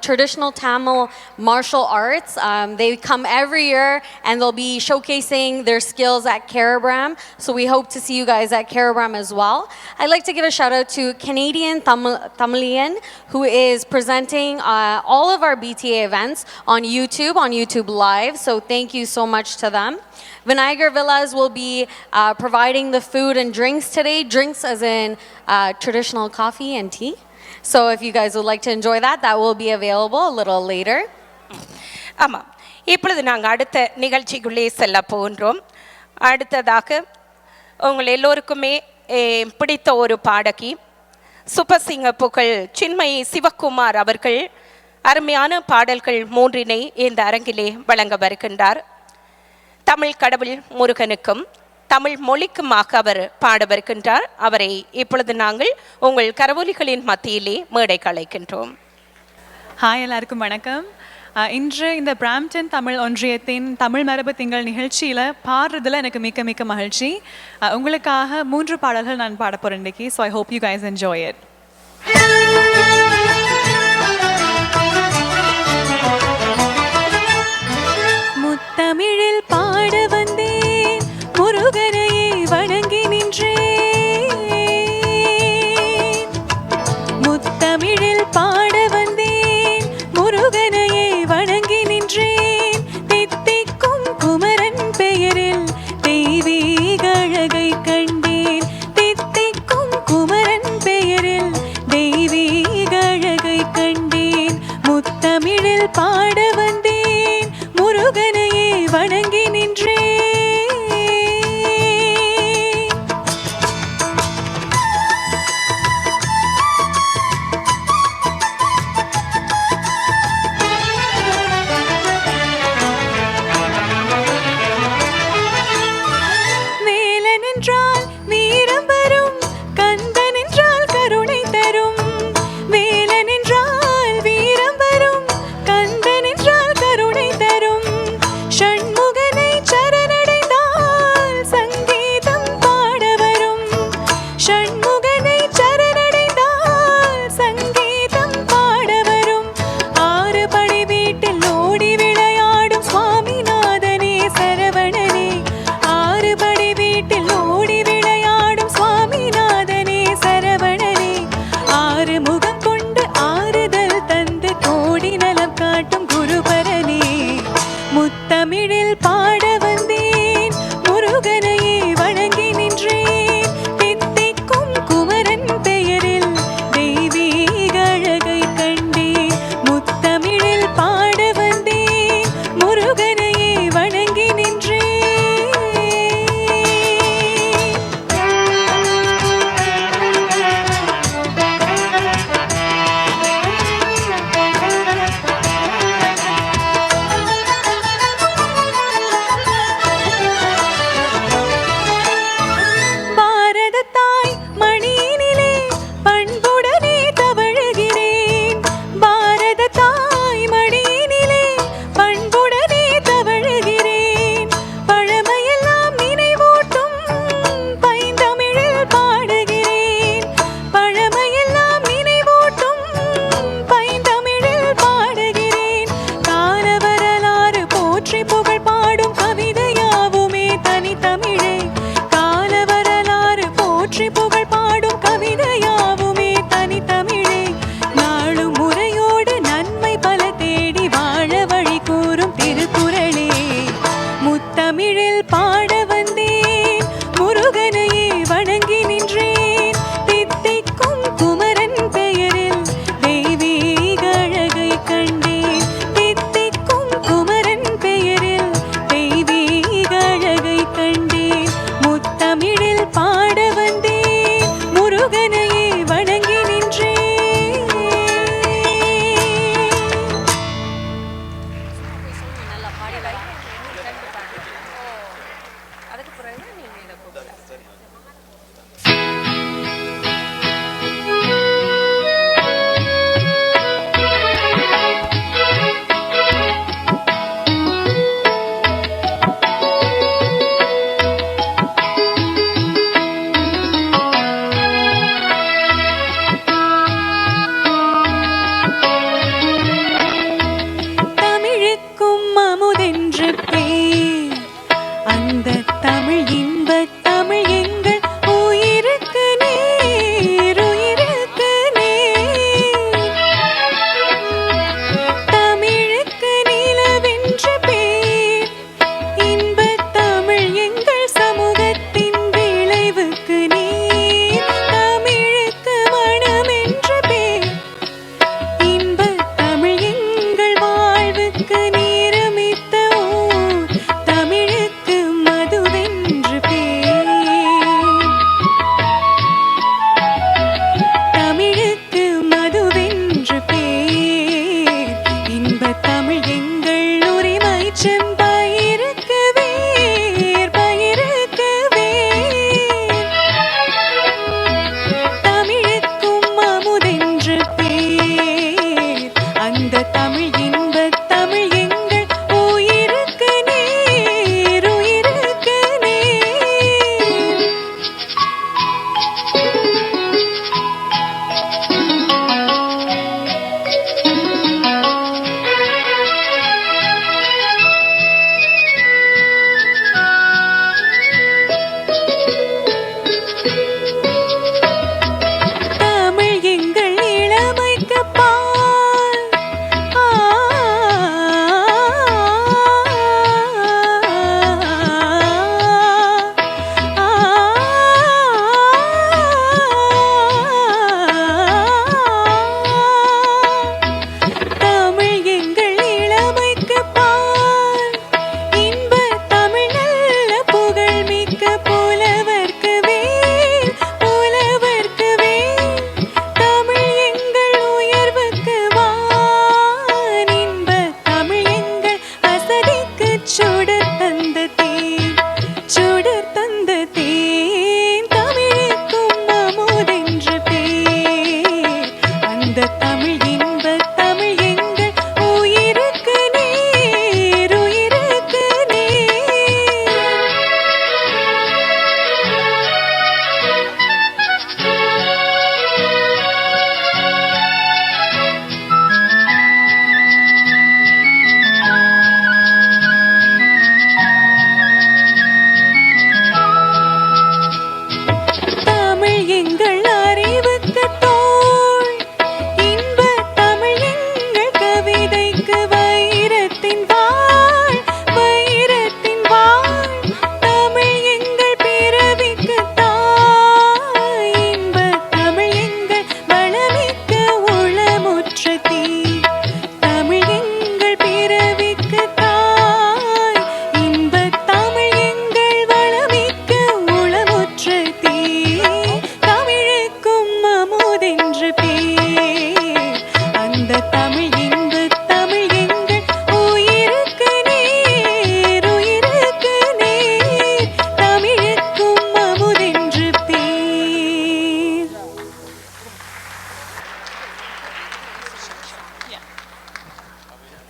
traditional Tamil martial arts. They come every year and they'll be showcasing their skills at Karabram. So we hope to see you guys at Karabram as well. I'd like to give a shout out to Canadian Tamilian, who is presenting all of our BTA events on YouTube Live. So thank you so much to them. Vinayagar Villas will be providing the food and drinks today. Drinks as in traditional coffee and tea. So if you guys would like to enjoy that, that will be available a little later. ஆமாம், இப்பொழுது நாங்கள் அடுத்த நிகழ்ச்சிக்குள்ளே செல்ல போகின்றோம். அடுத்ததாக உங்கள் எல்லோருக்குமே பிடித்த ஒரு பாடகி சுப்பசிங்க புகழ் சின்மயி சிவகுமார் அவர்கள் அருமையான பாடல்கள் 3 இந்த அரங்கிலே வழங்க வருகின்றார். தமிழ் கடவுள் முருகனுக்கும் தமிழ் மொழிக்குமாக அவர் பாடவிருக்கின்றார். அவரை இப்பொழுது நாங்கள் உங்கள் கரவொலிகளின் மத்தியிலே மேடைக்கு அழைக்கின்றோம். ஹாய், எல்லாருக்கும் வணக்கம். இன்று இந்த பிராம்டன் தமிழ் ஒன்றியத்தின் தமிழ் மரபு திங்கள் நிகழ்ச்சியில் பாடுறதுல எனக்கு மிக்க மிக்க மகிழ்ச்சி. உங்களுக்காக 3 பாடல்கள் நான் பாட போகிறேன் இன்றைக்கி. So I hope you guys enjoy it. முத்தமிழில் பாட வந்தேன், முருகனையே வணங்கி நின்றேன். முத்தமிழில் பாட வந்தேன், முருகனையே வணங்கி நின்றேன். தித்திக்கும் குமரன் பெயரில் தெய்வீக அழகை கண்டேன். தித்திக்கும் குமரன் பெயரில் தெய்வீக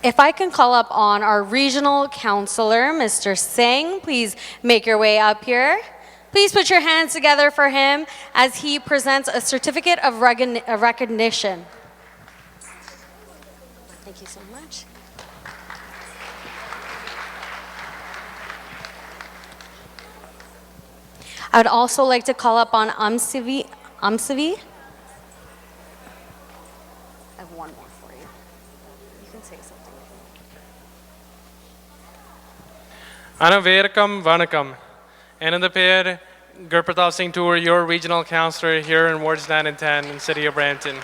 If I can call up on our regional counselor, Mr. Singh, please make your way up here. Please put your hands together for him as he presents a certificate of recognition. Thank you so much. I would also like to call up on Amsivi. I have one more for you. You can say something. Anaverakam Vanakam. எனது பெயர் Gurpratap Singh Tour, your regional counselor here in Wards 9 and 10 in the city of Brampton.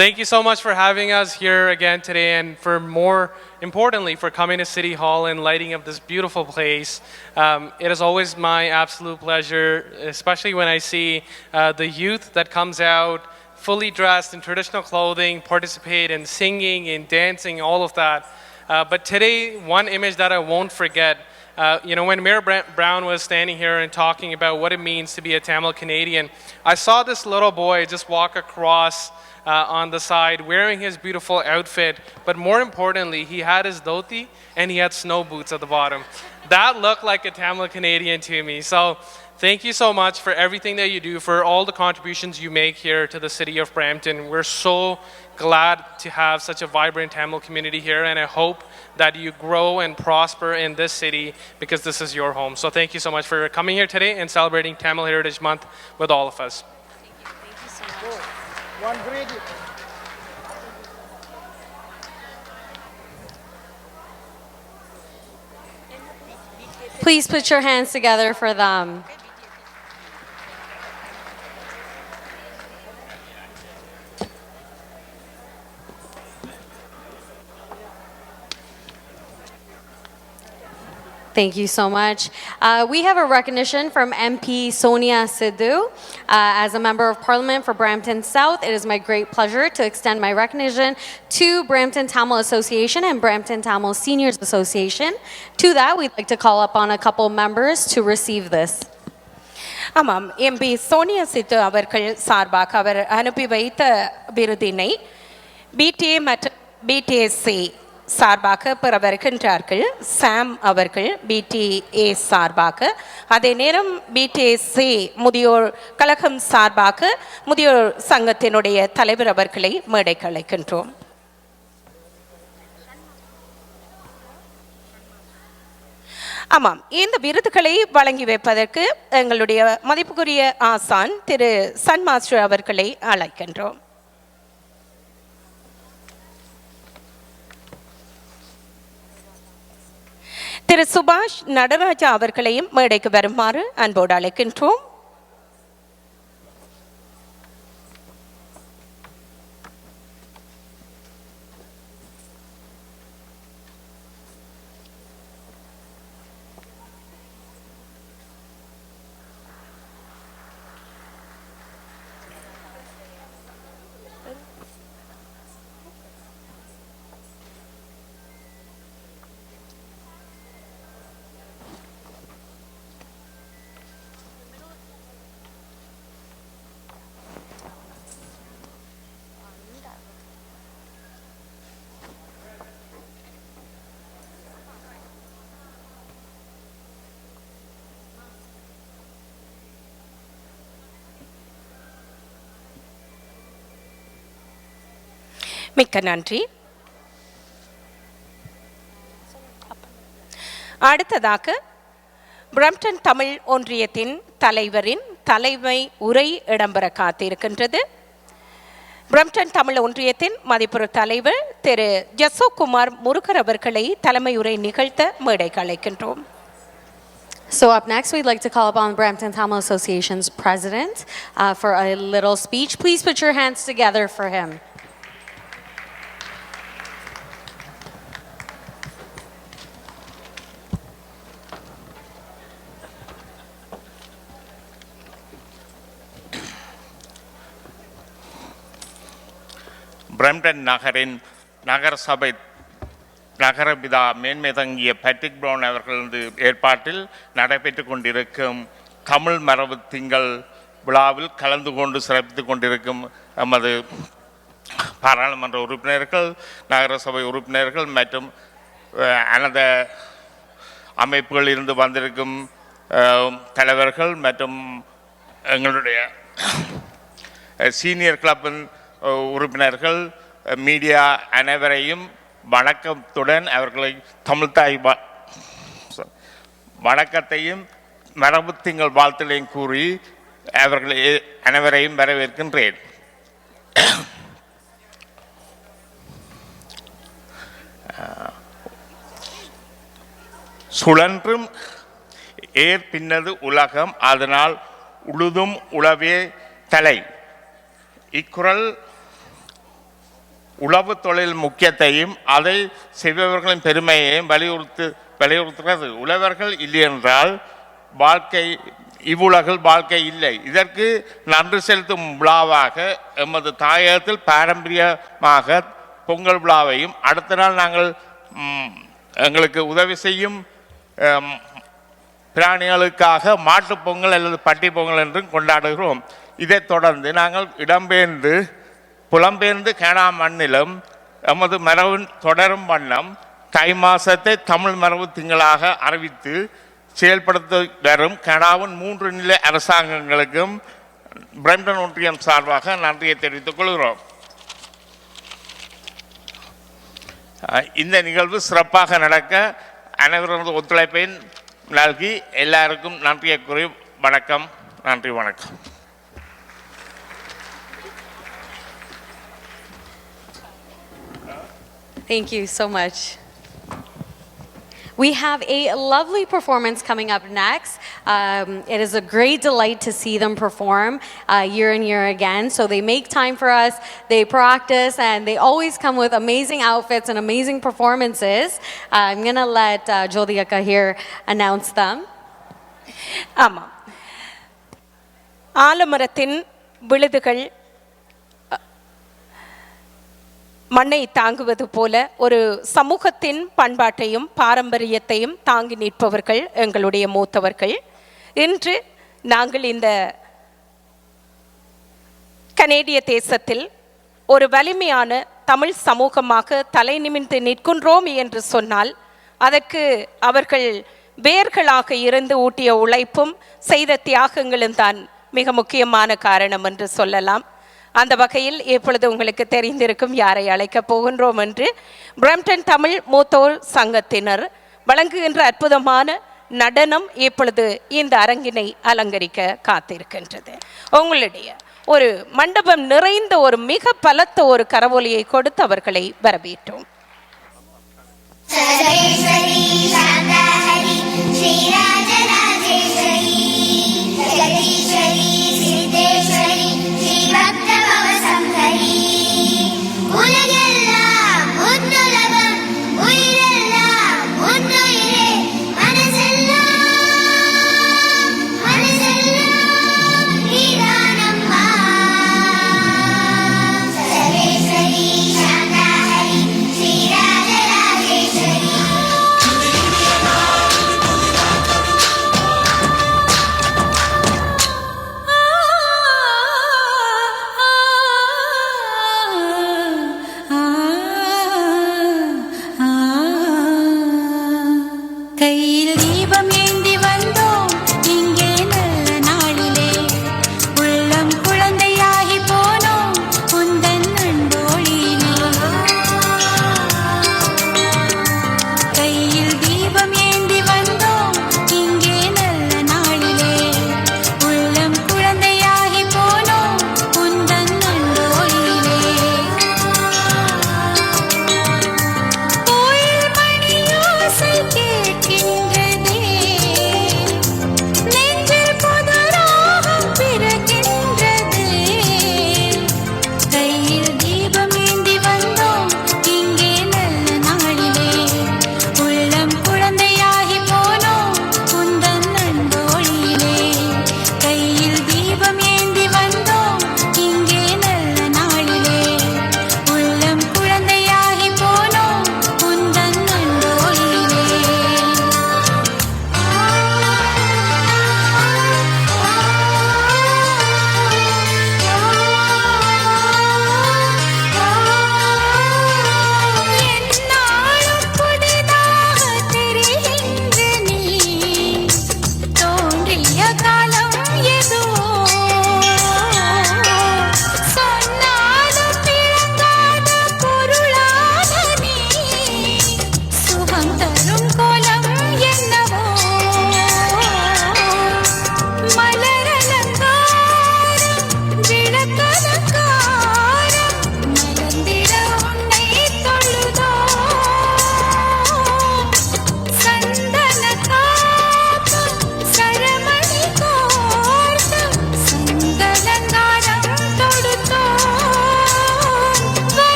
Thank you so much for having us here again today, and for more importantly, for coming to City Hall and lighting up this beautiful place. It is always my absolute pleasure, especially when I see the youth that comes out fully dressed in traditional clothing, participate in singing and dancing, all of that. But today, one image that I won't forget, when Mayor Brown was standing here and talking about what it means to be a Tamil Canadian, I saw this little boy just walk across on the side wearing his beautiful outfit, but more importantly, he had his dhoti and he had snow boots at the bottom. That looked like a Tamil Canadian to me. So thank you so much for everything that you do, for all the contributions you make here to the city of Brampton. We're so glad to have such a vibrant Tamil community here, and I hope that you grow and prosper in this city because this is your home. So thank you so much for coming here today and celebrating Tamil Heritage Month with all of us. Thank you so much. Please put your hands together for them. Thank you so much. We have a recognition from MP Sonia Sidhu. As a Member of Parliament for Brampton South, it is my great pleasure to extend my recognition to Brampton Tamil Association and Brampton Tamil Seniors Association. To that, we'd like to call up on a couple members to receive this. ஆமாம், MP Sonia சித்து அவர்கள் சார்பாக அவர் அனுப்பி வைத்த விருதினை PTA மற்றும் பிடிஎஸ்சி சார்பாக பெற வருகின்றார்கள். சாம் அவர்கள் பிடிஏ சார்பாக, அதே நேரம் பிடிஎஸ்சி முதியோர் கழகம் சார்பாக முதியோர் சங்கத்தினுடைய தலைவர் அவர்களை மேடைக்கு அழைக்கின்றோம். ஆமாம், இந்த விருதுகளை வழங்கி வைப்பதற்கு எங்களுடைய மதிப்புக்குரிய ஆசான் திரு சன் மாஸ்டர் அவர்களை அழைக்கின்றோம். திரு சுபாஷ் நடராஜா அவர்களையும் மேடைக்கு வருமாறு அன்போடு அழைக்கின்றோம். மிக்க நன்றி. அடுத்ததாக பிரம்ப்டன் தமிழ் ஒன்றியத்தின் தலைவரின் தலைமை உரை இடம்பெற காத்திருக்கின்றது. பிரம்ப்டன் தமிழ் ஒன்றியத்தின் மதிப்புறு தலைவர் திரு ஜசோகுமார் முருகர் அவர்களை தலைமை உரை நிகழ்த்த மேடைக்கு அழைக்கின்றோம். So up next, we'd like to call upon Brampton Tamil Association's president for a little speech. Please put your hands together for him. Brampton நகரின் நகர சபை நகரபிதா மேன்மை தங்கிய பேட்ரிக் பிரவுன் அவர்களது ஏற்பாட்டில் நடைபெற்று கொண்டிருக்கும் தமிழ் மரபு திங்கள் விழாவில் கலந்து கொண்டு சிறப்பித்துக் கொண்டிருக்கும் நமது பாராளுமன்ற உறுப்பினர்கள், நகரசபை உறுப்பினர்கள் மற்றும் அனைத்து அமைப்புகளில் இருந்து வந்திருக்கும் தலைவர்கள் மற்றும் எங்களுடைய சீனியர் கிளப்பின் உறுப்பினர்கள், மீடியா அனைவரையும் வணக்கத்துடன் அவர்களை தமிழ்தாய் வணக்கத்தையும் மரபு திங்கள் வாழ்த்துலையும் கூறி அவர்களை அனைவரையும் வரவேற்கின்றேன். சுழன்றும் ஏர் பின்னது உலகம், அதனால் உழுதும் உழவே தலை. இக்குறள் உழவு தொழில் முக்கியத்தையும் அதை செய்பவர்களின் பெருமையையும் வலியுறுத்துகிறது. உழவர்கள் இல்லை என்றால் இவ்வுலகில் வாழ்க்கை இல்லை. இதற்கு நன்றி செலுத்தும் விழாவாக எமது தாயகத்தில் பாரம்பரியமாக பொங்கல் விழாவையும், அடுத்த நாள் நாங்கள் எங்களுக்கு உதவி செய்யும் பிராணிகளுக்காக மாட்டுப் பொங்கல் அல்லது பட்டி பொங்கல் என்றும் கொண்டாடுகிறோம். இதைத் தொடர்ந்து நாங்கள் புலம்பெயர்ந்து கனடா மண்ணிலும் எமது மரபின் தொடரும் வண்ணம் தை மாதத்தை தமிழ் மரபு திங்களாக அறிவித்து செயல்படுத்த வரும் கனடாவின் 3 நிலை அரசாங்கங்களுக்கும் பிரம்டன் ஒன்றியம் சார்பாக நன்றியை தெரிவித்துக் கொள்கிறோம். இந்த நிகழ்வு சிறப்பாக நடக்க அனைவரது ஒத்துழைப்பையும் நல்கி எல்லாருக்கும் நன்றியை கூறி வணக்கம். நன்றி, வணக்கம். Thank you so much. We have a lovely performance coming up next. It is a great delight to see them perform year and year again. So they make time for us, they practice, and they always come with amazing outfits and amazing performances. I'm going to let Jodhika here announce them. ஆமாம், ஆலமரத்தின் விழுதுகள் மண்ணை தாங்குவது போல ஒரு சமூகத்தின் பண்பாட்டையும் பாரம்பரியத்தையும் தாங்கி நிற்பவர்கள் எங்களுடைய மூத்தவர்கள். இன்று நாங்கள் இந்த கனேடிய தேசத்தில் ஒரு வலிமையான தமிழ் சமூகமாக தலை நிமிர்ந்து நிற்கின்றோம் என்று சொன்னால் அதற்கு அவர்கள் வேர்களாக இருந்து ஊட்டிய உழைப்பும் செய்த தியாகங்களும் தான் மிக முக்கியமான காரணம் என்று சொல்லலாம். அந்த வகையில் இப்பொழுது உங்களுக்கு தெரிந்திருக்கும் யாரை அழைக்கப் போகின்றோம் என்று. பிரம்டன் தமிழ் மூத்தோர் சங்கத்தினர் வழங்குகின்ற அற்புதமான நடனம் இப்பொழுது இந்த அரங்கினை அலங்கரிக்க காத்திருக்கின்றது. உங்களுடைய ஒரு மண்டபம் நிறைந்த ஒரு மிக பலத்த ஒரு கரவொலியை கொடுத்து அவர்களை வரவேற்றோம். கேட்கின்றது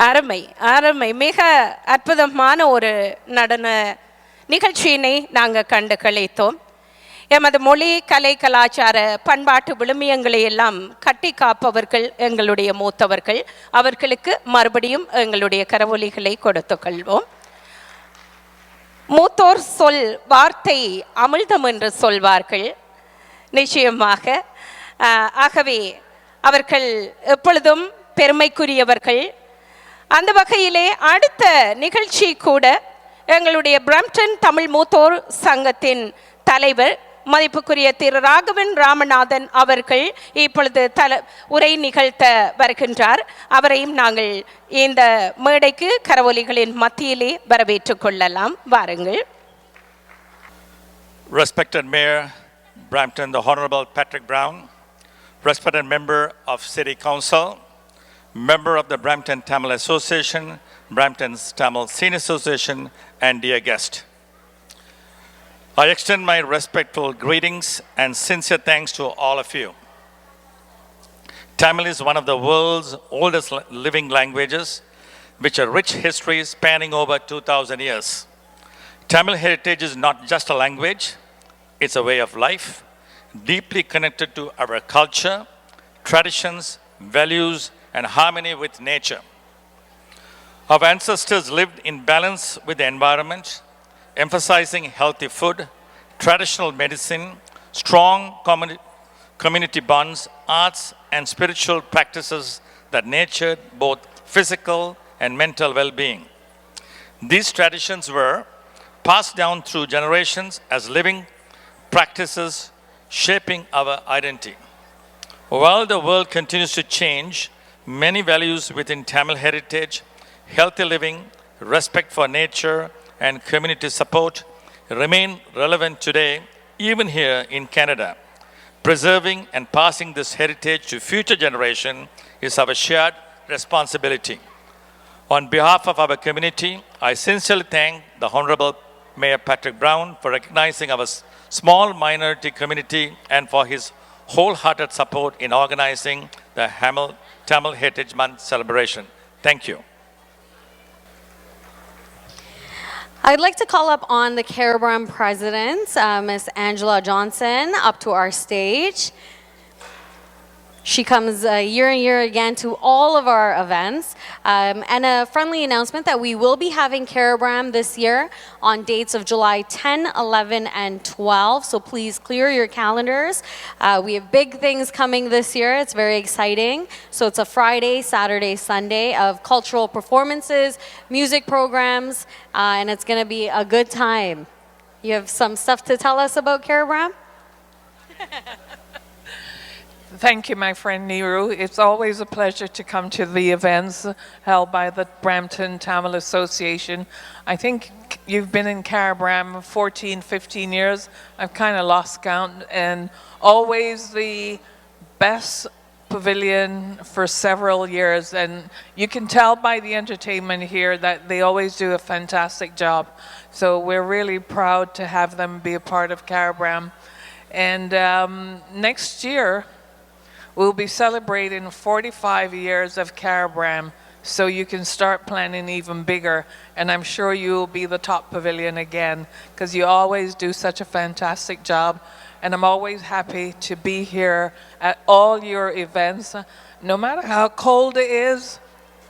அருமை அருமை, மிக அற்புதமான ஒரு நடன நிகழ்ச்சியினை நாங்கள் கண்டு கழித்தோம். எமது மொழி, கலை, கலாச்சார, பண்பாட்டு விழுமியங்களை எல்லாம் கட்டி காப்பவர்கள் எங்களுடைய மூத்தவர்கள். அவர்களுக்கு மறுபடியும் எங்களுடைய கரவொலிகளை கொடுத்து கொள்வோம். மூத்தோர் சொல் வார்த்தை அமிழ்தம் என்று சொல்வார்கள். நிச்சயமாக ஆகவே அவர்கள் எப்பொழுதும் பெருமைக்குரியவர்கள். அந்த வகையிலே அடுத்த நிகழ்ச்சி கூட எங்களுடைய பிரம்டன் தமிழ் மூத்தோர் சங்கத்தின் தலைவர் மதிப்புக்குரிய திரு ராகவன் ராமநாதன் அவர்கள் இப்பொழுது உரை நிகழ்த்த வருகின்றார். அவரையும் நாங்கள் இந்த மேடைக்கு கரவொலிகளின் மத்தியிலே வரவேற்றுக் கொள்ளலாம். வாருங்கள். Respected Mayor Brampton, the Honorable Patrick Brown, respected member of City Council, member of the Brampton Tamil Association, Brampton's Tamil Senior Association, and dear guest. I extend my respectful greetings and sincere thanks to all of you. Tamil is one of the world's oldest living languages, which a rich history spanning over 2,000 years. Tamil heritage is not just a language, it's a way of life, deeply connected to our culture, traditions, values, and harmony with nature. Our ancestors lived in balance with the environment, emphasizing healthy food, traditional medicine, strong community bonds, arts, and spiritual practices that nurtured both physical and mental well-being. These traditions were passed down through generations as living practices shaping our identity. While the world continues to change, many values within Tamil heritage, healthy living, respect for nature, and community support remain relevant today, even here in Canada. Preserving and passing this heritage to future generations is our shared responsibility. On behalf of our community, I sincerely thank the Honorable Mayor Patrick Brown for recognizing our small minority community and for his wholehearted support in organizing the Tamil Heritage Month celebration. Thank you. I'd like to call up on the Caribram President, Ms. Angela Johnson, up to our stage. She comes year and year again to all of our events. And a friendly announcement that we will be having Caribram this year on dates of July 10, 11, and 12. So please clear your calendars. We have big things coming this year. It's very exciting. So it's a Friday, Saturday, Sunday of cultural performances, music programs, and it's going to be a good time. You have some stuff to tell us about Caribram? Thank you, my friend Niru. It's always a pleasure to come to the events held by the Brampton Tamil Association. I think you've been in Caribram 14, 15 years. I've kind of lost count, and always the best pavilion for several years. And you can tell by the entertainment here that they always do a fantastic job. So we're really proud to have them be a part of Caribram. And next year, we'll be celebrating 45 years of Caribram, so you can start planning even bigger. And I'm sure you'll be the top pavilion again, because you always do such a fantastic job. And I'm always happy to be here at all your events. No matter how cold it is,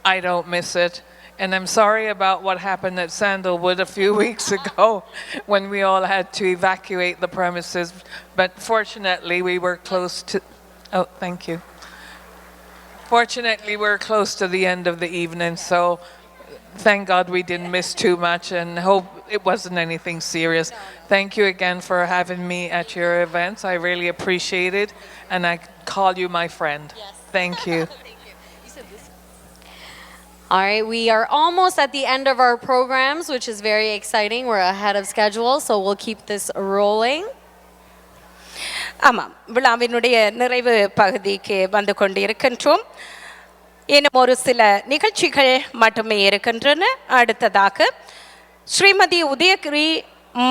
I don't miss it. And I'm sorry about what happened at Sandalwood a few weeks ago when we all had to evacuate the premises. But fortunately, we were close to... Oh, thank you. Fortunately, we're close to the end of the evening, so thank God we didn't miss too much and hope it wasn't anything serious. Thank you again for having me at your events. I really appreciate it, and I call you my friend. Yes. Thank you. All right, we are almost at the end of our programs, which is very exciting. We're ahead of schedule, so we'll keep this rolling. ஆமாம், விழாவினுடைய நிறைவு பகுதிக்கு வந்து கொண்டிருக்கின்றோம். இன்னும் ஒரு சில நிகழ்ச்சிகள் மட்டுமே இருக்கின்றன. அடுத்ததாக ஸ்ரீமதி உதயகிரி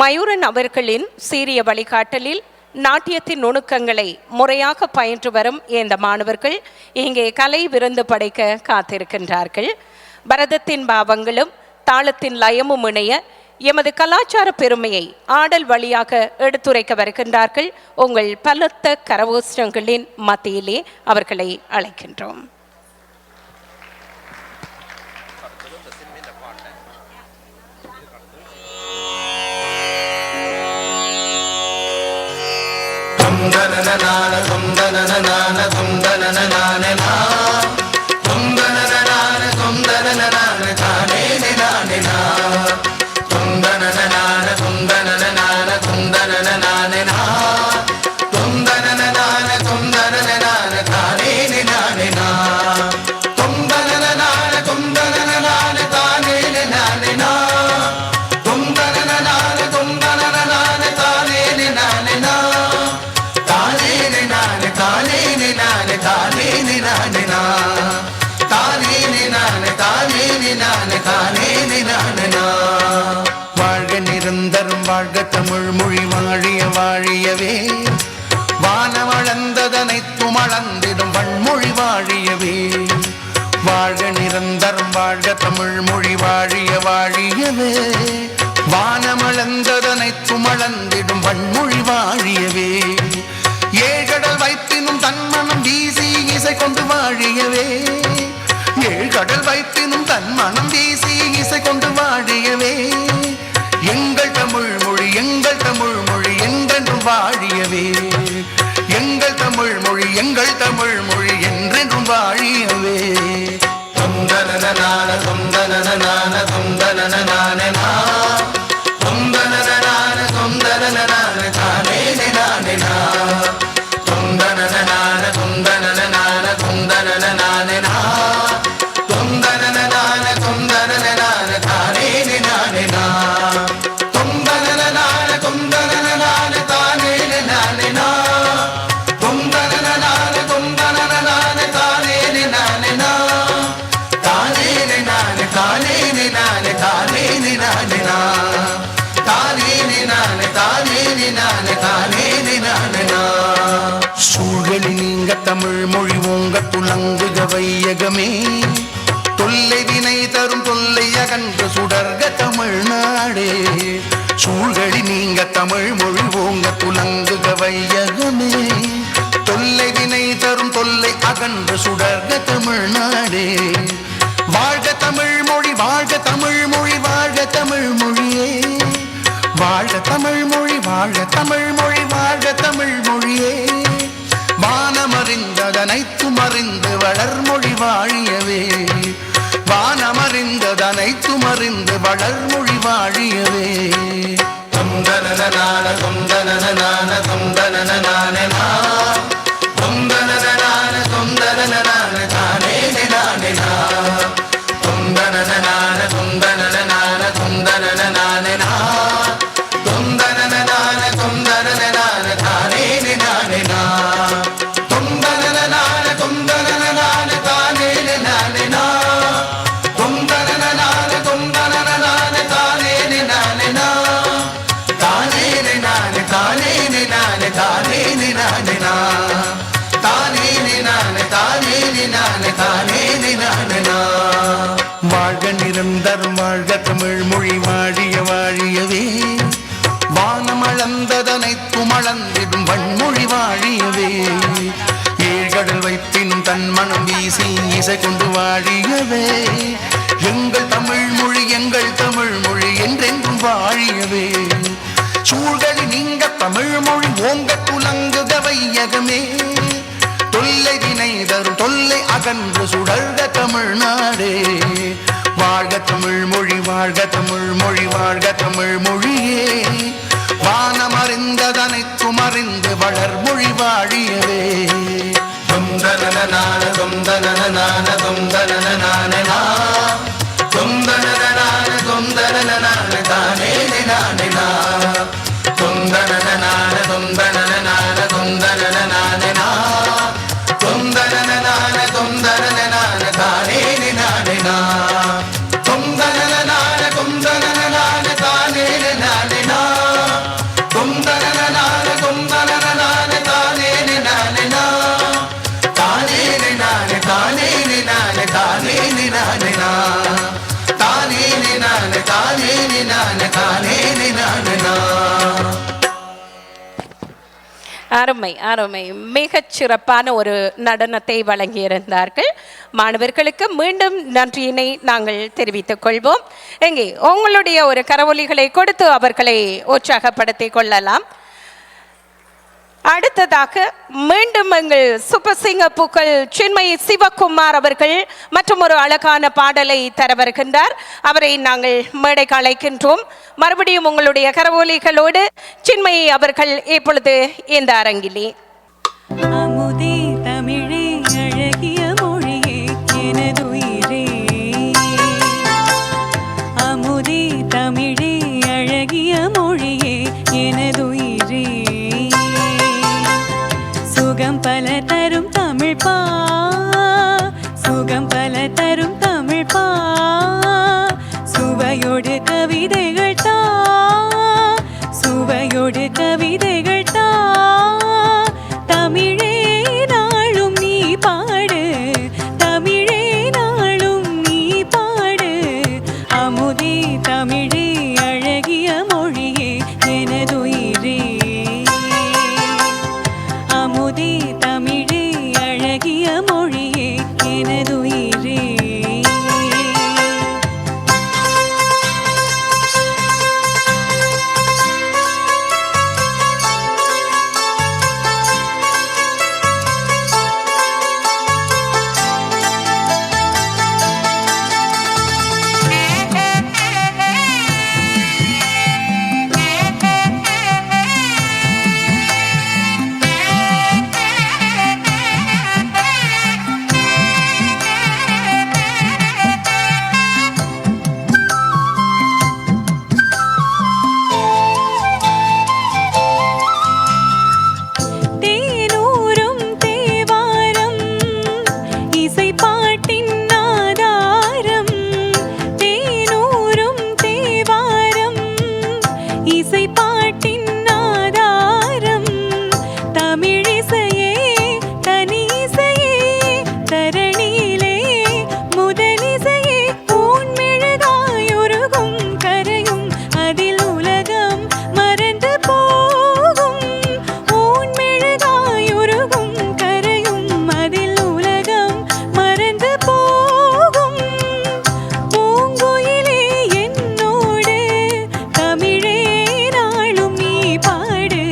மயூரன் அவர்களின் சீரிய வழிகாட்டலில் நாட்டியத்தின் நுணுக்கங்களை முறையாக பயின்று வரும் இந்த மாணவர்கள் இங்கே கலை விருந்து படைக்க காத்திருக்கின்றார்கள். பரதத்தின் பாவங்களும் தாளத்தின் லயமும் இணைய எமது கலாச்சார பெருமையை ஆடல் வழியாக எடுத்துரைக்க வருகின்றார்கள். உங்கள் பலத்த கரகோஷ்டங்களின் மத்தியிலே அவர்களை அழைக்கின்றோம். வாழ்க நிரந்தரம் வாழ்க தமிழ் மொழி வாழிய வாழியவே வானமளந்ததனைத்தும் அளந்திடும் வன்மொழி வாழியவே வாழ்க நிரந்தரம் வாழ்க தமிழ் மொழி வாழிய வாழியவே வானமளந்ததனைத்தும் அளந்திடும் வன்மொழி வாழியவே ஏழ்கடல் வைப்பினும் தன்மனம் வீசி இசை கொண்டு வாழியவே ஏழ்கடல் வைப்பினும் தன்மனம் வீசி இசை கொண்டு வாழியவே எங்கள் தமிழ் மொழி என்றென்றும் வாழியவே எங்கள் தமிழ் மொழி என்றென்றும் வாழியவே தொந்தனனான தொந்தனனான தொந்தனனான தொந்தனனான தொந்தனனான தானே நானே தொந்தனனான தொந்தனனான தொந்தனனான தொந்தனனான தொந்தனனான தானே நானே தொந்தனனான தொந்தனனான தானே நானே தொந்தனனான தொந்தனனான தானே நானே தானே நானே தானே நானே தானே நானே சூழலி நீங்க தமிழ் மொழி ஓங்க துலங்குக வையகமே தொல்லை வினை தரும் தொல்லை அகன்று சுடர்க தமிழ்நாடே சூழலி நீங்க தமிழ் மொழி ஓங்க துலங்குக வையகமே தொல்லை வினை தரும் தொல்லை அகன்று சுடர்க தமிழ்நாடே வாழ்க தமிழ் மொழி வாழ்க தமிழ் மொழி வாழ்க தமிழ் மொழியே வாழ்க தமிழ் மொழி வாழ்க தமிழ் மொழி வாழ்க தமிழ் மொழியே வானமறிந்ததனைத்தும் அறிந்து வளர்மொழி வாழியவே வானமறிந்ததனைத்தும் அறிந்து வளர்மொழி வாழியவே தொந்தனனான தொந்தனனான தொந்தனனான தொந்தனனான தொந்தனனான தானே நானே தொந்தனனான தொந்தனனான தொந்தனனான தொந்தனனான தொந்தனனான தானே நானே தொந்தனனான தொந்தனனான தானே நானே தொந்தனனான தொந்தனனான தானே நானே தானே நானே தானே நானே தானே நானே தானே நானே தானே நானே தானே நானே வாழ்க நிரந்தரம் வாழ்க தமிழ் மொழி வாழிய வாழியவே வானமளந்ததனைத்தும் அளந்திடும் வன்மொழி வாழியவே ஏழ்கடல் வைப்பினும் தன் மனம் வீசி இசை கொண்டு வாழியவே எங்கள் தமிழ் மொழி என்றென்றும் வாழியவே சூழ்களி நீங்க தமிழ் மொழி ஓங்க துலங்குக வையகமே தொல்லை வினை தரும் தொல்லை அகன்று சுடர்க தமிழ்நாடே வாழ்க தமிழ் மொழி வாழ்க தமிழ் மொழி வாழ்க தமிழ் மொழியே வானமறிந்ததனைத்தும் அறிந்து வளர்மொழி வாழியவே தொந்தனனான தொந்தனனான தொந்தனனான தொந்தனனான தொந்தனனான தானே நானே தொந்தனனான தொந்தனனான தொந்தனனான தொந்தனனான தொந்தனனான தானே நானே தொந்தனனான தொந்தனனான தானே நானே தொந்தனனான தொந்தனனான தானே நானே தானே நானே தானே அருமை அருமை, மிகச் சிறப்பான ஒரு நடனத்தை வழங்கியிருந்தார்கள். மாணவர்களுக்கு மீண்டும் நன்றியினை நாங்கள் தெரிவித்துக் கொள்வோம். எங்கே உங்களுடைய ஒரு கரவொலிகளை கொடுத்து அவர்களை உற்சாகப்படுத்திக் கொள்ளலாம். அடுத்ததாக மீண்டும் எங்கள் சூப்பர் சிங்கர் புகழ் சின்மயி சிவகுமார் அவர்கள் மற்றும் ஒரு அழகான பாடலை தர வருகின்றார். அவரை நாங்கள் மேடைக்கு அழைக்கின்றோம். மறுபடியும் உங்களுடைய கரவொலிகளோடு சின்மயி அவர்கள் இப்பொழுது இந்த அரங்கிலே. அமுதே தமிழே அழகிய மொழியே எனதுயிரே, அமுதே தமிழே அழகிய மொழியே எனதுயிரே, சுகம் பல தரும் தமிழ் பா, சுகம் பல தரும் தமிழ் பா, சுவையோடு கவிதைகள் தா, சுவையோடு கவிதைகள் தா, தமிழே நாளும் நீ பாடு, தமிழே நாளும் நீ பாடு, அமுதே தமிழே அழகிய மொழியே எனதுயிரே, அமுதே தமிழே அழகிய மொழியே எனதுயிரே. தேனூரும் தேவாரம் இசை பாட்டின் ஆதாரம், தேனூரும் தேவாரம் இசை பாட்டின் ஆதாரம், தமிழிசையே தனிசையே தரணியிலே முதலிசையே, ஊன்மெழுகாயுருகும் கரையும் அதில் உலகம் மறந்து போகும், ஊன்மெழுகாயுருகும் கரையும் அதில் உலகம் மறந்து போகும், பூங்குயிலே என்னோடு தமிழே நாளும் நீ பாடு,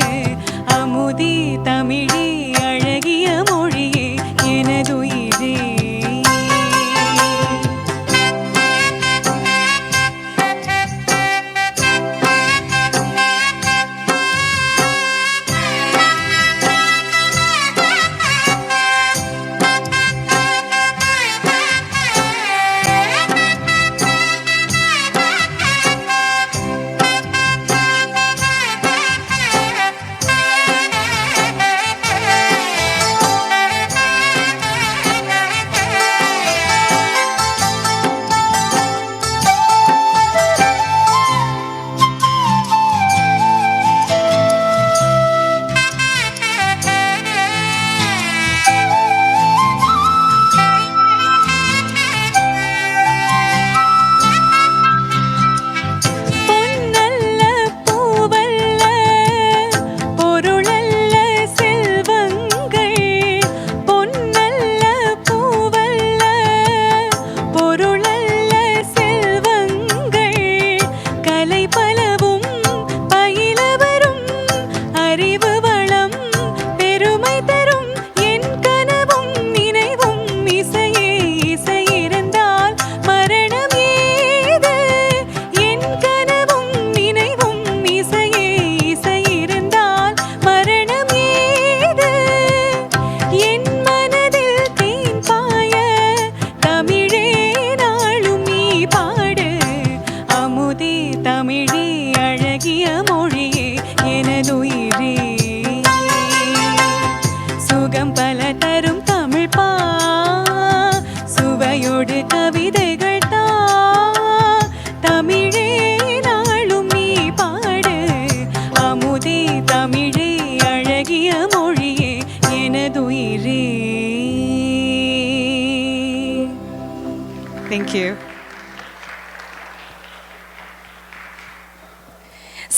அமுதே தமிழே அழகிய மொழியே எனதுயிரே. பொன்னல்ல பூவல்ல பொருளல்ல செல்வங்கள், பொன்னல்ல பூவல்ல பொருளல்ல செல்வங்கள், கலை பலவும் பயில வரும் அறிவு வளம் பெருமை தரும், என் கனவும் நினைவும் இசையே, இசை இருந்தால் மரணம் ஏது, என் கனவும் நினைவும் இசையே, இசை இருந்தால் மரணம் ஏது, என் மனதில் தேன் பாய தமிழே நாளும் நீ பாடு, அமுதே தமிழே அழகிய மொழியே எனதுயிரே, சுகம் பல தரும் தமிழ் பா, சுவையோடு கவிதைகள் தா, தமிழே நாளும் நீ பாடு, அமுதே தமிழே அழகிய மொழியே எனதுயிரே. Thank you.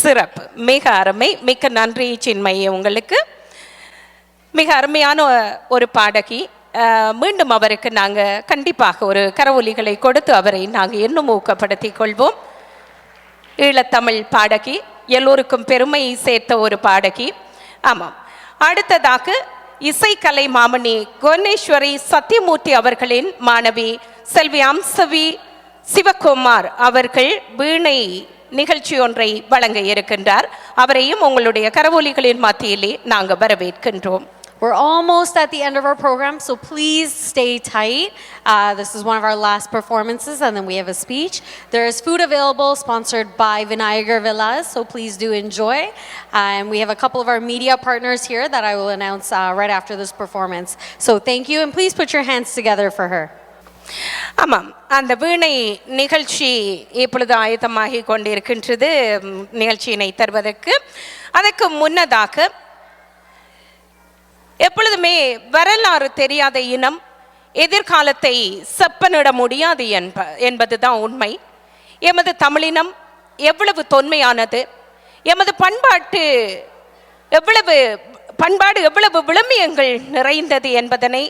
சிறப்பு, மிக அருமை, மிக்க நன்றி சின்மயி உங்களுக்கு. மிக அருமையான ஒரு பாடகி. மீண்டும் அவருக்கு நாங்கள் கண்டிப்பாக ஒரு கரவொலிகளை கொடுத்து அவரை நாங்கள் இன்னும் ஊக்கப்படுத்திக் கொள்வோம். ஈழத்தமிழ் பாடகி, எல்லோருக்கும் பெருமை சேர்த்த ஒரு பாடகி. ஆமாம், அடுத்ததாக இசைக்கலை மாமணி குவனேஸ்வரி சத்யமூர்த்தி அவர்களின் மாணவி செல்வி அம்சவி சிவகுமார் அவர்கள் வீணை நிகழ்ச்சி ஒன்றை வழங்க இருக்கின்றார். அவரையும் உங்களுடைய கரவொலிகளின் மத்தியிலே நாங்கள் வரவேற்கின்றோம். We're almost at the end of our program, so please stay tight. This is one of our last performances, and then we have a speech. There is food available, sponsored by Vinayagar Villas, so please do enjoy. And we have a couple of our media partners here that I will announce right after this performance. So thank you, and please put your hands together for her. ஆமாம், அந்த வீணை நிகழ்ச்சி இப்பொழுது ஆயத்தமாகி கொண்டிருக்கின்றது நிகழ்ச்சியினை தருவதற்கு. அதற்கு முன்னதாக, எப்பொழுதுமே வரலாறு தெரியாத இனம் எதிர்காலத்தை செப்பனிட முடியாது என்பதுதான் உண்மை. எமது தமிழினம் எவ்வளவு தொன்மையானது, எமது பண்பாடு எவ்வளவு விழுமியங்கள் நிறைந்தது என்பதனை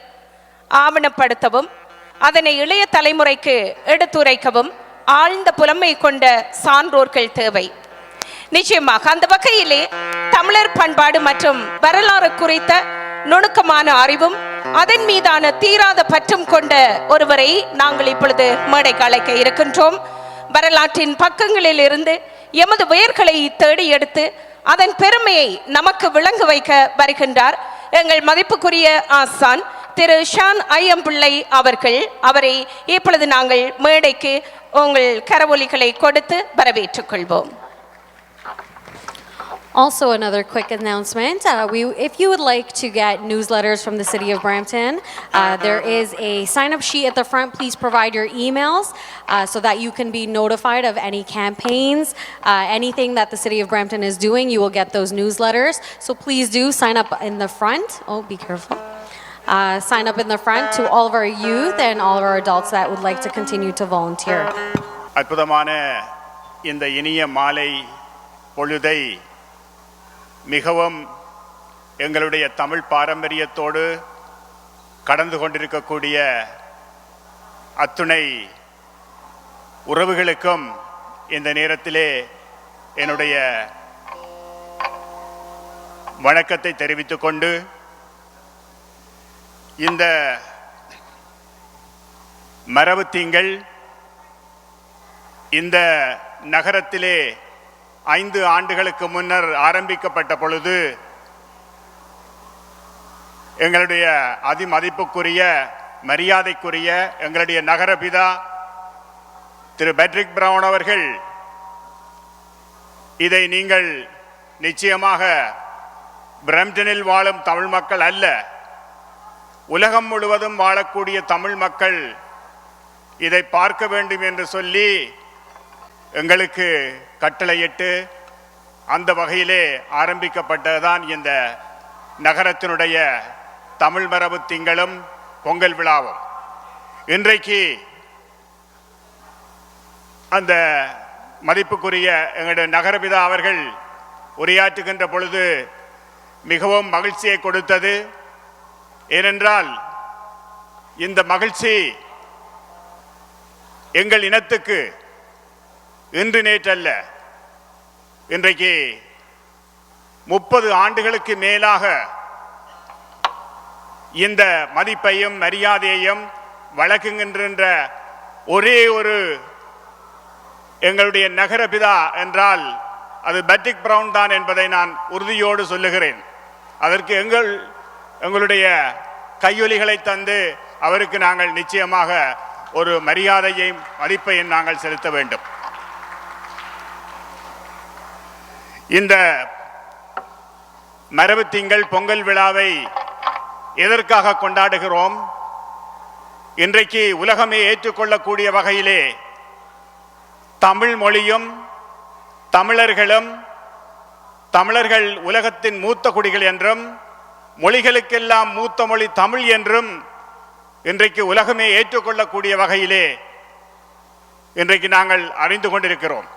ஆவணப்படுத்தவும் அதனை இளைய தலைமுறைக்கு எடுத்துரைக்கவும் ஆழ்ந்த புலமை கொண்ட சான்றோர்கள் தேவை. நிச்சயமாக அந்த வகையிலே தமிழர் பண்பாடு மற்றும் வரலாறு குறித்த நுணுக்கமான அறிவும் அதன் மீதான தீராத பற்றும் கொண்ட ஒருவரை நாங்கள் இப்பொழுது மேடைக்கு அழைக்க இருக்கின்றோம். வரலாற்றின் பக்கங்களில் இருந்து எமது வேர்களை தேடி எடுத்து அதன் பெருமையை நமக்கு விளங்க வைக்க வருகின்றார் எங்கள் மதிப்புக்குரிய ஆசான் திரு ஷான் ஐயம்பிள்ளை அவர்கள். அவரை இப்பொழுது நாங்கள் மேடைக்கு உங்கள் கரவொலிகளை கொடுத்து வரவேற்றுக் கொள்வோம். Also, another quick announcement. If you would like to get newsletters from the City of Brampton, there is a sign-up sheet at the front. Please provide your emails so that you can be notified of any campaigns, anything that the City of Brampton is doing. You will get those newsletters. So please do sign up in the front. Oh, be careful. Sign up in the front to all of our youth and all of our adults that would like to continue to volunteer. அற்புதமான இந்த இனிய மாலை பொழுதை மிகவும் எங்களுடைய தமிழ் பாரம்பரியத்தோடு கடந்து கொண்டிருக்கக்கூடிய அத்துணை உறவுகளுக்கும் இந்த நேரத்திலே என்னுடைய வணக்கத்தை தெரிவித்துக் கொண்டு, இந்த மரபு திங்கள் இந்த நகரத்திலே 5 ஆண்டுகளுக்கு முன்னர் ஆரம்பிக்கப்பட்ட பொழுது எங்களுடைய அதிமதிப்புக்குரிய மரியாதைக்குரிய எங்களுடைய நகரபிதா திரு பேட்ரிக் பிரவுன் அவர்கள் இதை நீங்கள் நிச்சயமாக பிரம்ப்டனில் வாழும் தமிழ் மக்கள் அல்ல, உலகம் முழுவதும் வாழக்கூடிய தமிழ் மக்கள் இதை பார்க்க வேண்டும் என்று சொல்லி எங்களுக்கு கட்டளையிட்டு அந்த வகையிலே ஆரம்பிக்கப்பட்டதுதான் இந்த நகரத்தினுடைய தமிழ் மரபு திங்களும் பொங்கல் விழாவும். இன்றைக்கு அந்த மதிப்புக்குரிய எங்களுடைய நகரபிதா அவர்கள் உரையாற்றுகின்ற பொழுது மிகவும் மகிழ்ச்சியை கொடுத்தது. ஏனென்றால் இந்த மகிழ்ச்சி எங்கள் இனத்துக்கு இன்று நேற்றல்ல, இன்றைக்கு 30 ஆண்டுகளுக்கு மேலாக இந்த மதிப்பையும் மரியாதையையும் வழங்குகின்ற ஒரே ஒரு எங்களுடைய நகரபிதா என்றால் அது பேட்ரிக் பிரவுன் தான் என்பதை நான் உறுதியோடு சொல்லுகிறேன். அதற்கு எங்களுடைய கையொலிகளை தந்து அவருக்கு நாங்கள் நிச்சயமாக ஒரு மரியாதையையும் மதிப்பையும் நாங்கள் செலுத்த வேண்டும். இந்த மரபு திங்கள் பொங்கல் விழாவை எதற்காக கொண்டாடுகிறோம்? இன்றைக்கு உலகமே ஏற்றுக்கொள்ளக்கூடிய வகையிலே தமிழ் மொழியும் தமிழர்களும், தமிழர்கள் உலகத்தின் மூத்த குடிகள் என்றும் மொழிகளுக்கெல்லாம் மூத்த மொழி தமிழ் என்றும் இன்றைக்கு உலகமே ஏற்றுக்கொள்ளக்கூடிய வகையிலே இன்றைக்கு நாங்கள் அறிந்து கொண்டிருக்கிறோம்.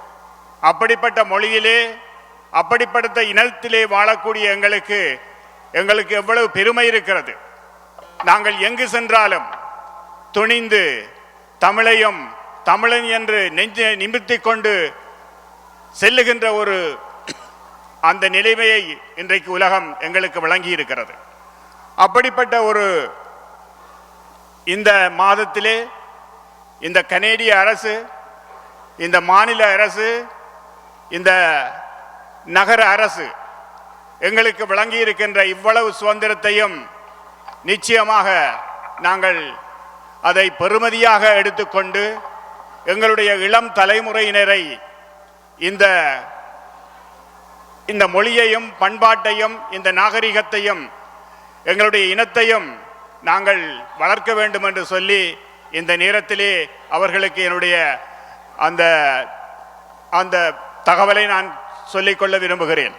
அப்படிப்பட்ட மொழியிலே அப்படிப்பட்ட இனத்திலே வாழக்கூடிய எங்களுக்கு எங்களுக்கு எவ்வளவு பெருமை இருக்கிறது. நாங்கள் எங்கு சென்றாலும் துணிந்து தமிழையும் தமிழன் என்று நெஞ்சை நிமிர்த்திக் கொண்டு செல்லுகின்ற ஒரு அந்த நிலைமையை இன்றைக்கு உலகம் எங்களுக்கு வழங்கி இருக்கிறது. அப்படிப்பட்ட ஒரு இந்த மாதத்திலே இந்த கனேடிய அரசு, இந்த மாநில அரசு, இந்த நகர அரசு எங்களுக்கு வழங்கி இருக்கின்ற இவ்வளவு சுதந்திரத்தையும் நிச்சயமாக நாங்கள் அதை பெருமதியாக எடுத்துக்கொண்டு எங்களுடைய இளம் தலைமுறையினரை இந்த மொழியையும் பண்பாட்டையும் இந்த நாகரிகத்தையும் எங்களுடைய இனத்தையும் நாங்கள் வளர்க்க வேண்டும் என்று சொல்லி இந்த நேரத்திலே அவர்களுக்கு என்னுடைய அந்த தகவலை நான் சொல்லிக்கொள்ள விரும்புகிறேன்.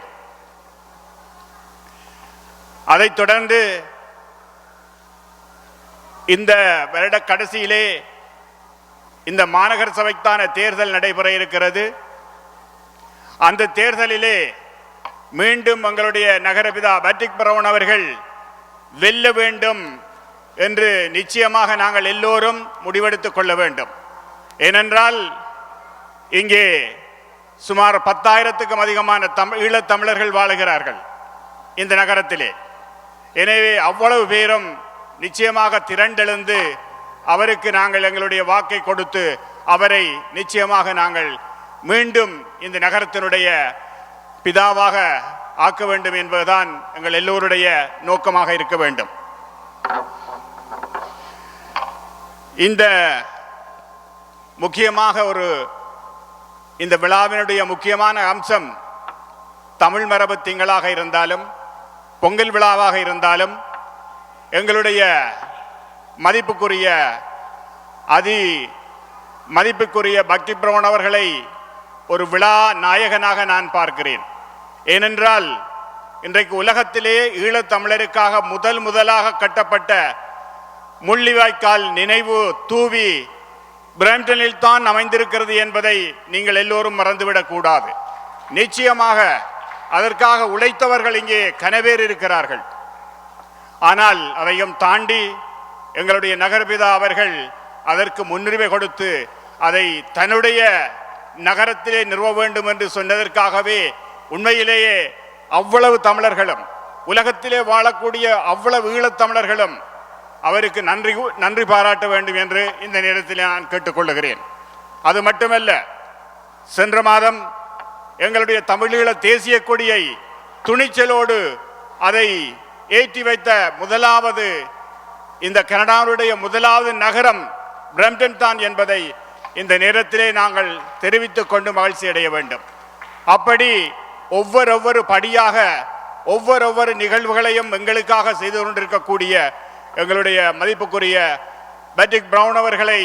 அதைத் தொடர்ந்து இந்த வருட கடைசியிலே இந்த மாநகர சபைக்கான தேர்தல் நடைபெற இருக்கிறது. அந்த தேர்தலிலே மீண்டும் எங்களுடைய நகரபிதா பேட்ரிக் பிரவுன் அவர்கள் வெல்ல வேண்டும் என்று நிச்சயமாக நாங்கள் எல்லோரும் முடிவெடுத்துக் கொள்ள வேண்டும். ஏனென்றால் இங்கே சுமார் 10,000க்கும் அதிகமான ஈழத்தமிழர்கள் வாழுகிறார்கள் இந்த நகரத்திலே. எனவே அவ்வளவு பேரும் நிச்சயமாக திரண்டெழுந்து அவருக்கு நாங்கள் எங்களுடைய வாக்கை கொடுத்து அவரை நிச்சயமாக நாங்கள் மீண்டும் இந்த நகரத்தினுடைய பிதாவாக ஆக்க வேண்டும் என்பதுதான் எங்கள் எல்லோருடைய நோக்கமாக இருக்க வேண்டும். இந்த முக்கியமாக இந்த விழாவினுடைய முக்கியமான அம்சம் தமிழ் மரபு திங்களாக இருந்தாலும் பொங்கல் விழாவாக இருந்தாலும் எங்களுடைய மதிப்புக்குரிய பக்தி பிரவுன் அவர்களை ஒரு விழா நாயகனாக நான் பார்க்கிறேன். ஏனென்றால் இன்றைக்கு உலகத்திலே ஈழத்தமிழருக்காக முதலாக கட்டப்பட்ட முள்ளிவாய்க்கால் நினைவு தூவி பிரம்டனில் தான் அமைந்திருக்கிறது என்பதை நீங்கள் எல்லோரும் மறந்துவிடக் கூடாது. நிச்சயமாக அதற்காக உழைத்தவர்கள் இங்கே கனவேறு இருக்கிறார்கள். ஆனால் அதையும் தாண்டி எங்களுடைய நகரபிதா அவர்கள் அதற்கு முன்னுரிமை கொடுத்து அதை தன்னுடைய நகரத்திலே நிறுவ வேண்டும் என்று சொன்னதற்காகவே உண்மையிலேயே அவ்வளவு தமிழர்களும் உலகத்திலே வாழக்கூடிய அவ்வளவு ஈழத்தமிழர்களும் அவருக்கு நன்றி பாராட்ட வேண்டும் என்று இந்த நேரத்தில் நான் கேட்டுக்கொள்ளுகிறேன். அது மட்டுமல்ல, சென்ற மாதம் எங்களுடைய தமிழீழ தேசிய கொடியை துணிச்சலோடு அதை ஏற்றி வைத்த முதலாவது இந்த கனடாவுடைய முதலாவது நகரம் பிரம்டன் தான் என்பதை இந்த நேரத்திலே நாங்கள் தெரிவித்துக் கொண்டு மகிழ்ச்சி அடைய வேண்டும். அப்படி ஒவ்வொரு படியாக ஒவ்வொரு நிகழ்வுகளையும் எங்களுக்காக செய்து கொண்டிருக்கக்கூடிய எங்களுடைய மதிப்புக்குரிய பேட்ரிக் பிரவுன் அவர்களை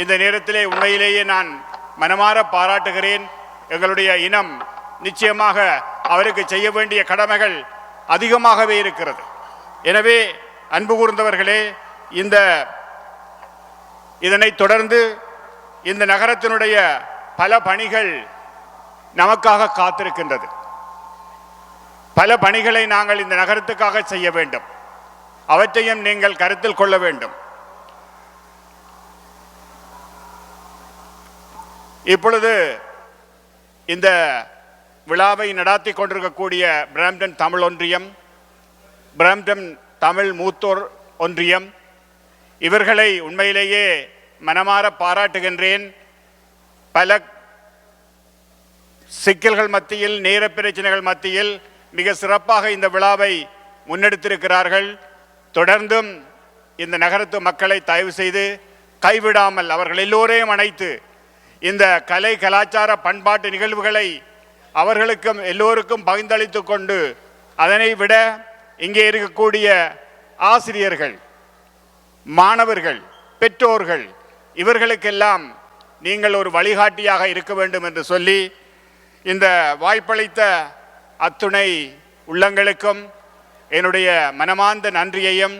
இந்த நேரத்திலே உண்மையிலேயே நான் மனமாற பாராட்டுகிறேன். எங்களுடைய இனம் நிச்சயமாக அவருக்கு செய்ய வேண்டிய கடமைகள் அதிகமாகவே இருக்கிறது. எனவே அன்பு கூர்ந்தவர்களே, இதனைத் தொடர்ந்து இந்த நகரத்தினுடைய பல பணிகள் நமக்காக காத்திருக்கின்றது. பல பணிகளை நாங்கள் இந்த நகரத்துக்காக செய்ய வேண்டும். அவற்றையும் நீங்கள் கருத்தில் கொள்ள வேண்டும். இப்பொழுது இந்த விழாவை நடாத்தி கொண்டிருக்கக்கூடிய பிரம்டன் தமிழ் ஒன்றியம், பிரம்டன் தமிழ் மூத்தோர் ஒன்றியம், இவர்களை உண்மையிலேயே மனமாற பாராட்டுகின்றேன். பல சிக்கல்கள் மத்தியில், நேர பிரச்சனைகள் மத்தியில் மிக சிறப்பாக இந்த விழாவை முன்னெடுத்திருக்கிறார்கள். தொடர்ந்தும் இந்த நகரத்து மக்களை தயவு செய்து கைவிடாமல் அவர்கள் எல்லோரையும் அழைத்து இந்த கலை கலாச்சார பண்பாட்டு நிகழ்வுகளை அவர்களுக்கும் எல்லோருக்கும் பகிர்ந்தளித்து கொண்டு, அதனை விட இங்கே இருக்கக்கூடிய ஆசிரியர்கள், மாணவர்கள், பெற்றோர்கள், இவர்களுக்கெல்லாம் நீங்கள் ஒரு வழிகாட்டியாக இருக்க வேண்டும் என்று சொல்லி இந்த வாய்ப்பளித்த அத்துணை உள்ளங்களுக்கும் என்னுடைய மனமார்ந்த நன்றியையும்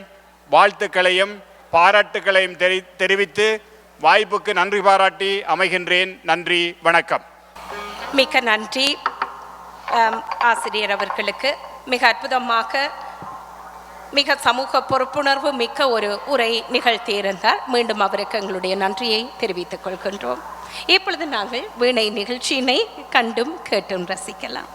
வாழ்த்துக்களையும் பாராட்டுக்களையும் தெரிவித்து வாய்ப்புக்கு நன்றி பாராட்டி அமைகின்றேன். நன்றி, வணக்கம். மிக்க நன்றி ஆசிரியர் அவர்களுக்கு. மிக அற்புதமாக மிக சமூக பொறுப்புணர்வு மிக்க ஒரு உரை நிகழ்த்தியிருந்தார். மீண்டும் அவருக்கு எங்களுடைய நன்றியை தெரிவித்துக் கொள்கின்றோம். இப்பொழுது நாங்கள் வீணை நிகழ்ச்சியினை கண்டும் கேட்டும் ரசிக்கலாம்.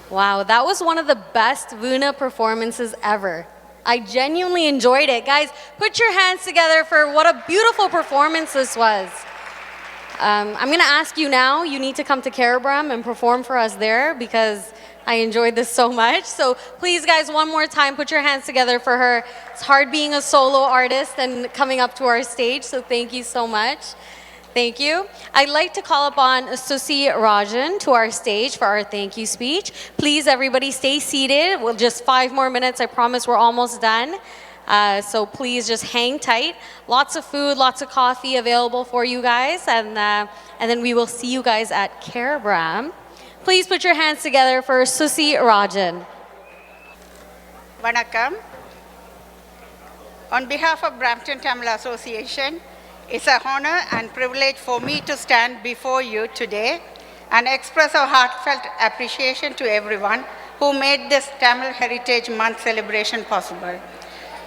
Wow, that was one of the best Vuna performances ever. I genuinely enjoyed it. Guys, put your hands together for what a beautiful performance this was. I'm going to ask you now, you need to come to Carabram and perform for us there because I enjoyed this so much. So please, guys, one more time, put your hands together for her. It's hard being a solo artist and coming up to our stage, so thank you so much. Thank you. I'd like to call upon Susi Rajan to our stage for our thank you speech. Please, everybody, stay seated. We'll just 5 more minutes. I promise we're almost done. So please just hang tight. Lots of food, lots of coffee available for you guys. And then we will see you guys at Carabram. Please put your hands together for Susi Rajan. Vanakkam. On behalf of Brampton Tamil Association, it's an honor and privilege for me to stand before you today and express our heartfelt appreciation to everyone who made this Tamil Heritage Month celebration possible.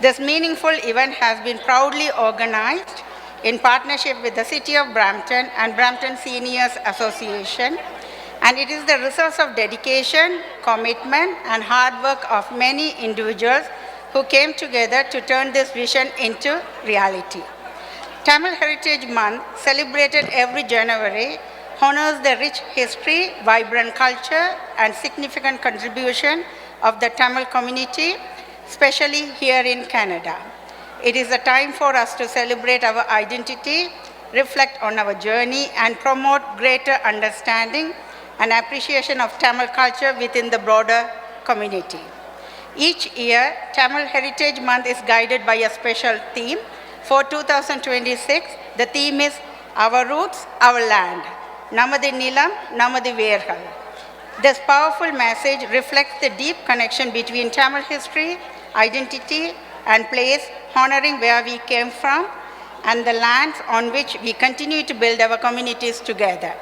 This meaningful event has been proudly organized in partnership with the City of Brampton and Brampton Seniors Association, and it is the result of dedication, commitment, and hard work of many individuals who came together to turn this vision into reality. Tamil Heritage Month, celebrated every January, honors the rich history, vibrant culture, and significant contribution of the Tamil community, especially here in Canada. It is a time for us to celebrate our identity, reflect on our journey, and promote greater understanding and appreciation of Tamil culture within the broader community. Each year, Tamil Heritage Month is guided by a special theme. For 2026, the theme is Our Roots, Our Land. Namadhi Nilam, Namadhi Vergal. This powerful message reflects the deep connection between Tamil history, identity, and place, honoring where we came from and the lands on which we continue to build our communities together.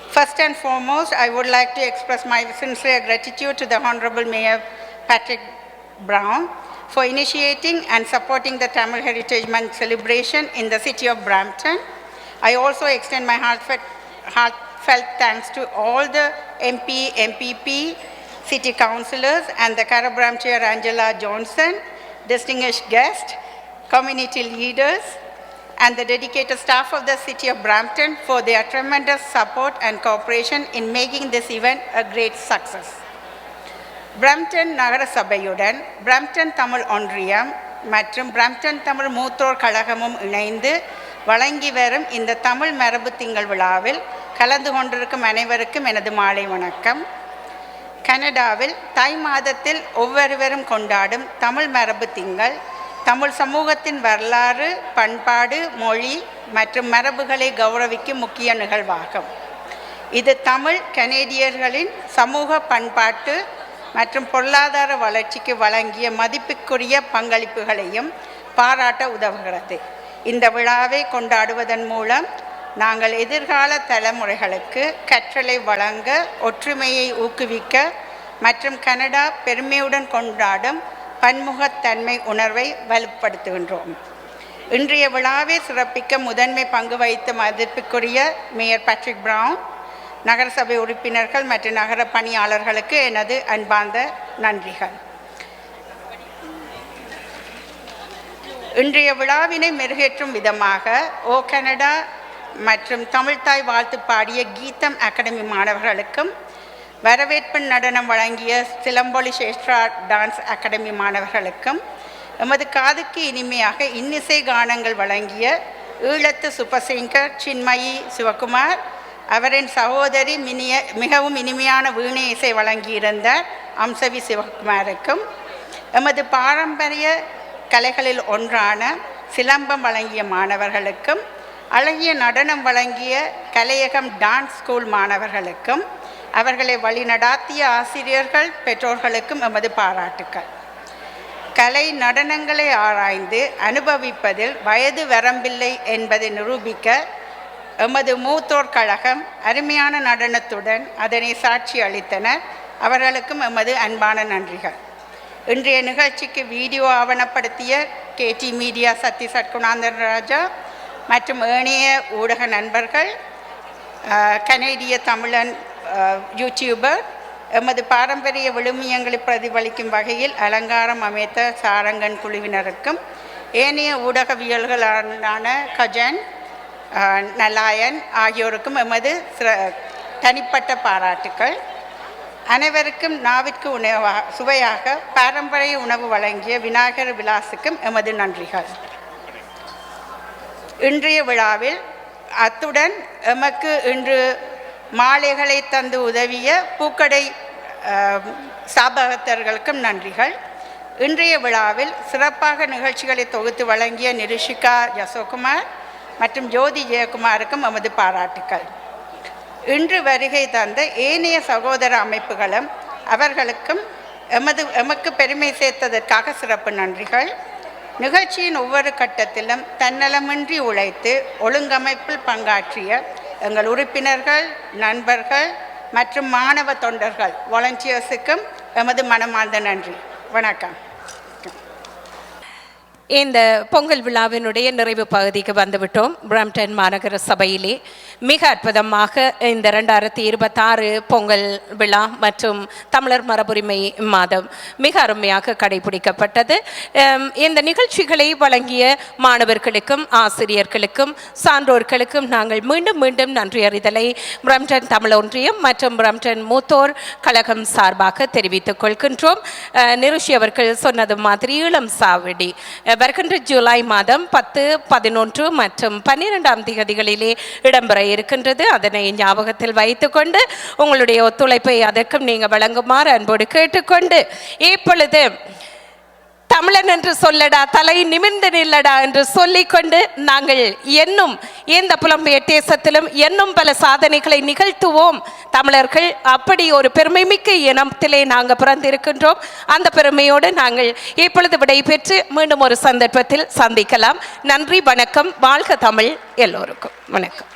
First and foremost, I would like to express my sincere gratitude to the Honorable Mayor Patrick Brown for initiating and supporting the Tamil Heritage Month celebration in the city of Brampton. I also extend my heartfelt thanks to all the MP, MPP, city councillors, and the Carabram Chair Angela Johnson, distinguished guests, community leaders, and the dedicated staff of the city of Brampton for their tremendous support and cooperation in making this event a great success. Brampton நகர சபையுடன் Brampton Tamil ஒன்றியம் மற்றும் Brampton Tamil மூத்தோர் கழகமும் இணைந்து வழங்கி வரும் இந்த தமிழ் மரபு திங்கள் விழாவில் கலந்து கொண்டிருக்கும் அனைவருக்கும் எனது மாலை வணக்கம். கனடாவில் தை மாதத்தில் ஒவ்வொருவரும் கொண்டாடும் தமிழ் மரபு திங்கள் தமிழ் சமூகத்தின் வரலாறு, பண்பாடு, மொழி மற்றும் மரபுகளை கௌரவிக்கும் முக்கிய நிகழ்வாகும். இது தமிழ் கனேடியர்களின் சமூக பண்பாட்டு மற்றும் பொருளாதார வளர்ச்சிக்கு வழங்கிய மதிப்புக்குரிய பங்களிப்புகளையும் பாராட்ட உதவுகிறது. இந்த விழாவை கொண்டாடுவதன் மூலம் நாங்கள் எதிர்கால தலைமுறைகளுக்கு கற்றலை வழங்க, ஒற்றுமையை ஊக்குவிக்க மற்றும் கனடா பெருமையுடன் கொண்டாடும் பன்முகத்தன்மை உணர்வை வலுப்படுத்துகின்றோம். இன்றைய விழாவை சிறப்பிக்க முதன்மை பங்கு வகித்த மதிப்புக்குரிய மேயர் பேட்ரிக் பிரவுன், நகரசபை உறுப்பினர்கள் மற்றும் நகர பணியாளர்களுக்கு எனது அன்பார்ந்த நன்றிகள். இன்றைய விழாவினை மெருகேற்றும் விதமாக ஓ கனடா மற்றும் தமிழ்தாய் வாழ்த்து பாடிய கீதம் அகாடமி மாணவர்களுக்கும், வரவேற்பு நடனம் வழங்கிய சிலம்பொலி சேஷ்ட்ரா டான்ஸ் அகாடமி மாணவர்களுக்கும், எமது காதுக்கு இனிமையாக இன்னிசை கானங்கள் வழங்கிய ஈழத்து சுப்பசிங்கர் சின்மயி சிவகுமார், அவரின் சகோதரி மிகவும் இனிமையான வீணை இசை வழங்கியிருந்த அம்சவி சிவகுமாருக்கும், எமது பாரம்பரிய கலைகளில் ஒன்றான சிலம்பம் வழங்கிய மாணவர்களுக்கும், அழகிய நடனம் வழங்கிய கலையகம் டான்ஸ் ஸ்கூல் மாணவர்களுக்கும், அவர்களை வழிநடாத்திய ஆசிரியர்கள், பெற்றோர்களுக்கும் எமது பாராட்டுக்கள். கலை நடனங்களை ஆராய்ந்து அனுபவிப்பதில் வயது வரம்பில்லை என்பதை நிரூபிக்க எமது மூத்தோர் கழகம் அருமையான நடனத்துடன் அதனை சாட்சி அளித்தனர். அவர்களுக்கும் எமது அன்பான நன்றிகள். இன்றைய நிகழ்ச்சிக்கு வீடியோ ஆவணப்படுத்திய கேடி மீடியா சத்தி சட்குணாந்தன் ராஜா மற்றும் ஏனைய ஊடக நண்பர்கள், கனேடிய தமிழன் யூடியூபர் எமது பாரம்பரிய விழுமியங்களை பிரதிபலிக்கும் வகையில் அலங்காரம் அமைத்த சாரங்கன் குழுவினருக்கும் ஏனைய ஊடகவியல்களான கஜன் நலாயன் ஆகியோருக்கும் எமது தனிப்பட்ட பாராட்டுக்கள். அனைவருக்கும் நாவிற்கு சுவையாக பாரம்பரிய உணவு வழங்கிய விநாயகர் விலாசுக்கும் எமது நன்றிகள். இன்றைய விழாவில் அத்துடன் எமக்கு இன்று மாலைகளை தந்து உதவிய பூக்கடை ஸ்தாபகர்களுக்கும் நன்றிகள். இன்றைய விழாவில் சிறப்பாக நிகழ்ச்சிகளை தொகுத்து வழங்கிய நிருஷிகா யசோகுமார் மற்றும் ஜோதி ஜெயக்குமாருக்கும் எமது பாராட்டுக்கள். இன்று வருகை தந்த ஏனைய சகோதர அமைப்புகளும் அவர்களுக்கும் எமக்கு பெருமை சேர்த்ததற்காக சிறப்பு நன்றிகள். நிகழ்ச்சியின் ஒவ்வொரு கட்டத்திலும் தன்னலமின்றி உழைத்து ஒழுங்கமைப்பில் பங்காற்றிய எங்கள் உறுப்பினர்கள், நண்பர்கள் மற்றும் மாணவ தொண்டர்கள் வாலண்டியர்ஸுக்கும் எமது மனமார்ந்த நன்றி. வணக்கம். இந்த பொங்கல் விழாவினுடைய நிறைவு பகுதிக்கு வந்துவிட்டோம். பிரம்டன் மாநகர சபையிலே மிக அற்புதமாக இந்த 2026 பொங்கல் விழா மற்றும் தமிழர் மரபுரிமை மாதம் மிக அருமையாக கடைபிடிக்கப்பட்டது. இந்த நிகழ்ச்சிகளை வழங்கிய மாணவர்களுக்கும் ஆசிரியர்களுக்கும் சான்றோர்களுக்கும் நாங்கள் மீண்டும் மீண்டும் நன்றி அறிதலை பிரம்டன் தமிழ் ஒன்றியம் மற்றும் பிரம்டன் மூத்தோர் கழகம் சார்பாக தெரிவித்துக் கொள்கின்றோம். நிருஷி அவர்கள் சொன்னது மாதிரி இளம் சாவடி வருகின்ற ஜூலை மாதம் 10, 11 மற்றும் 12ஆம் தேதிகளிலே இடம்பெற இருக்கின்றது. அதனை ஞாபகத்தில் வைத்துக்கொண்டு உங்களுடைய ஒத்துழைப்பை அதற்கும் நீங்கள் வழங்குமாறு அன்போடு கேட்டுக்கொண்டு, இப்பொழுது தமிழன் என்று சொல்லடா, தலை நிமிர்ந்து நில்லடா என்று சொல்லிக்கொண்டு நாங்கள் என்னும் இந்த புலம்பெயர் தேசத்திலும் என்னும் பல சாதனைகளை நிகழ்த்துவோம். தமிழர்கள் அப்படி ஒரு பெருமைமிக்க இனத்திலே நாங்கள் பிறந்திருக்கின்றோம். அந்த பெருமையோடு நாங்கள் இப்பொழுது விடைபெற்று மீண்டும் ஒரு சந்தர்ப்பத்தில் சந்திக்கலாம். நன்றி, வணக்கம். வாழ்க தமிழ். எல்லோருக்கும் வணக்கம்.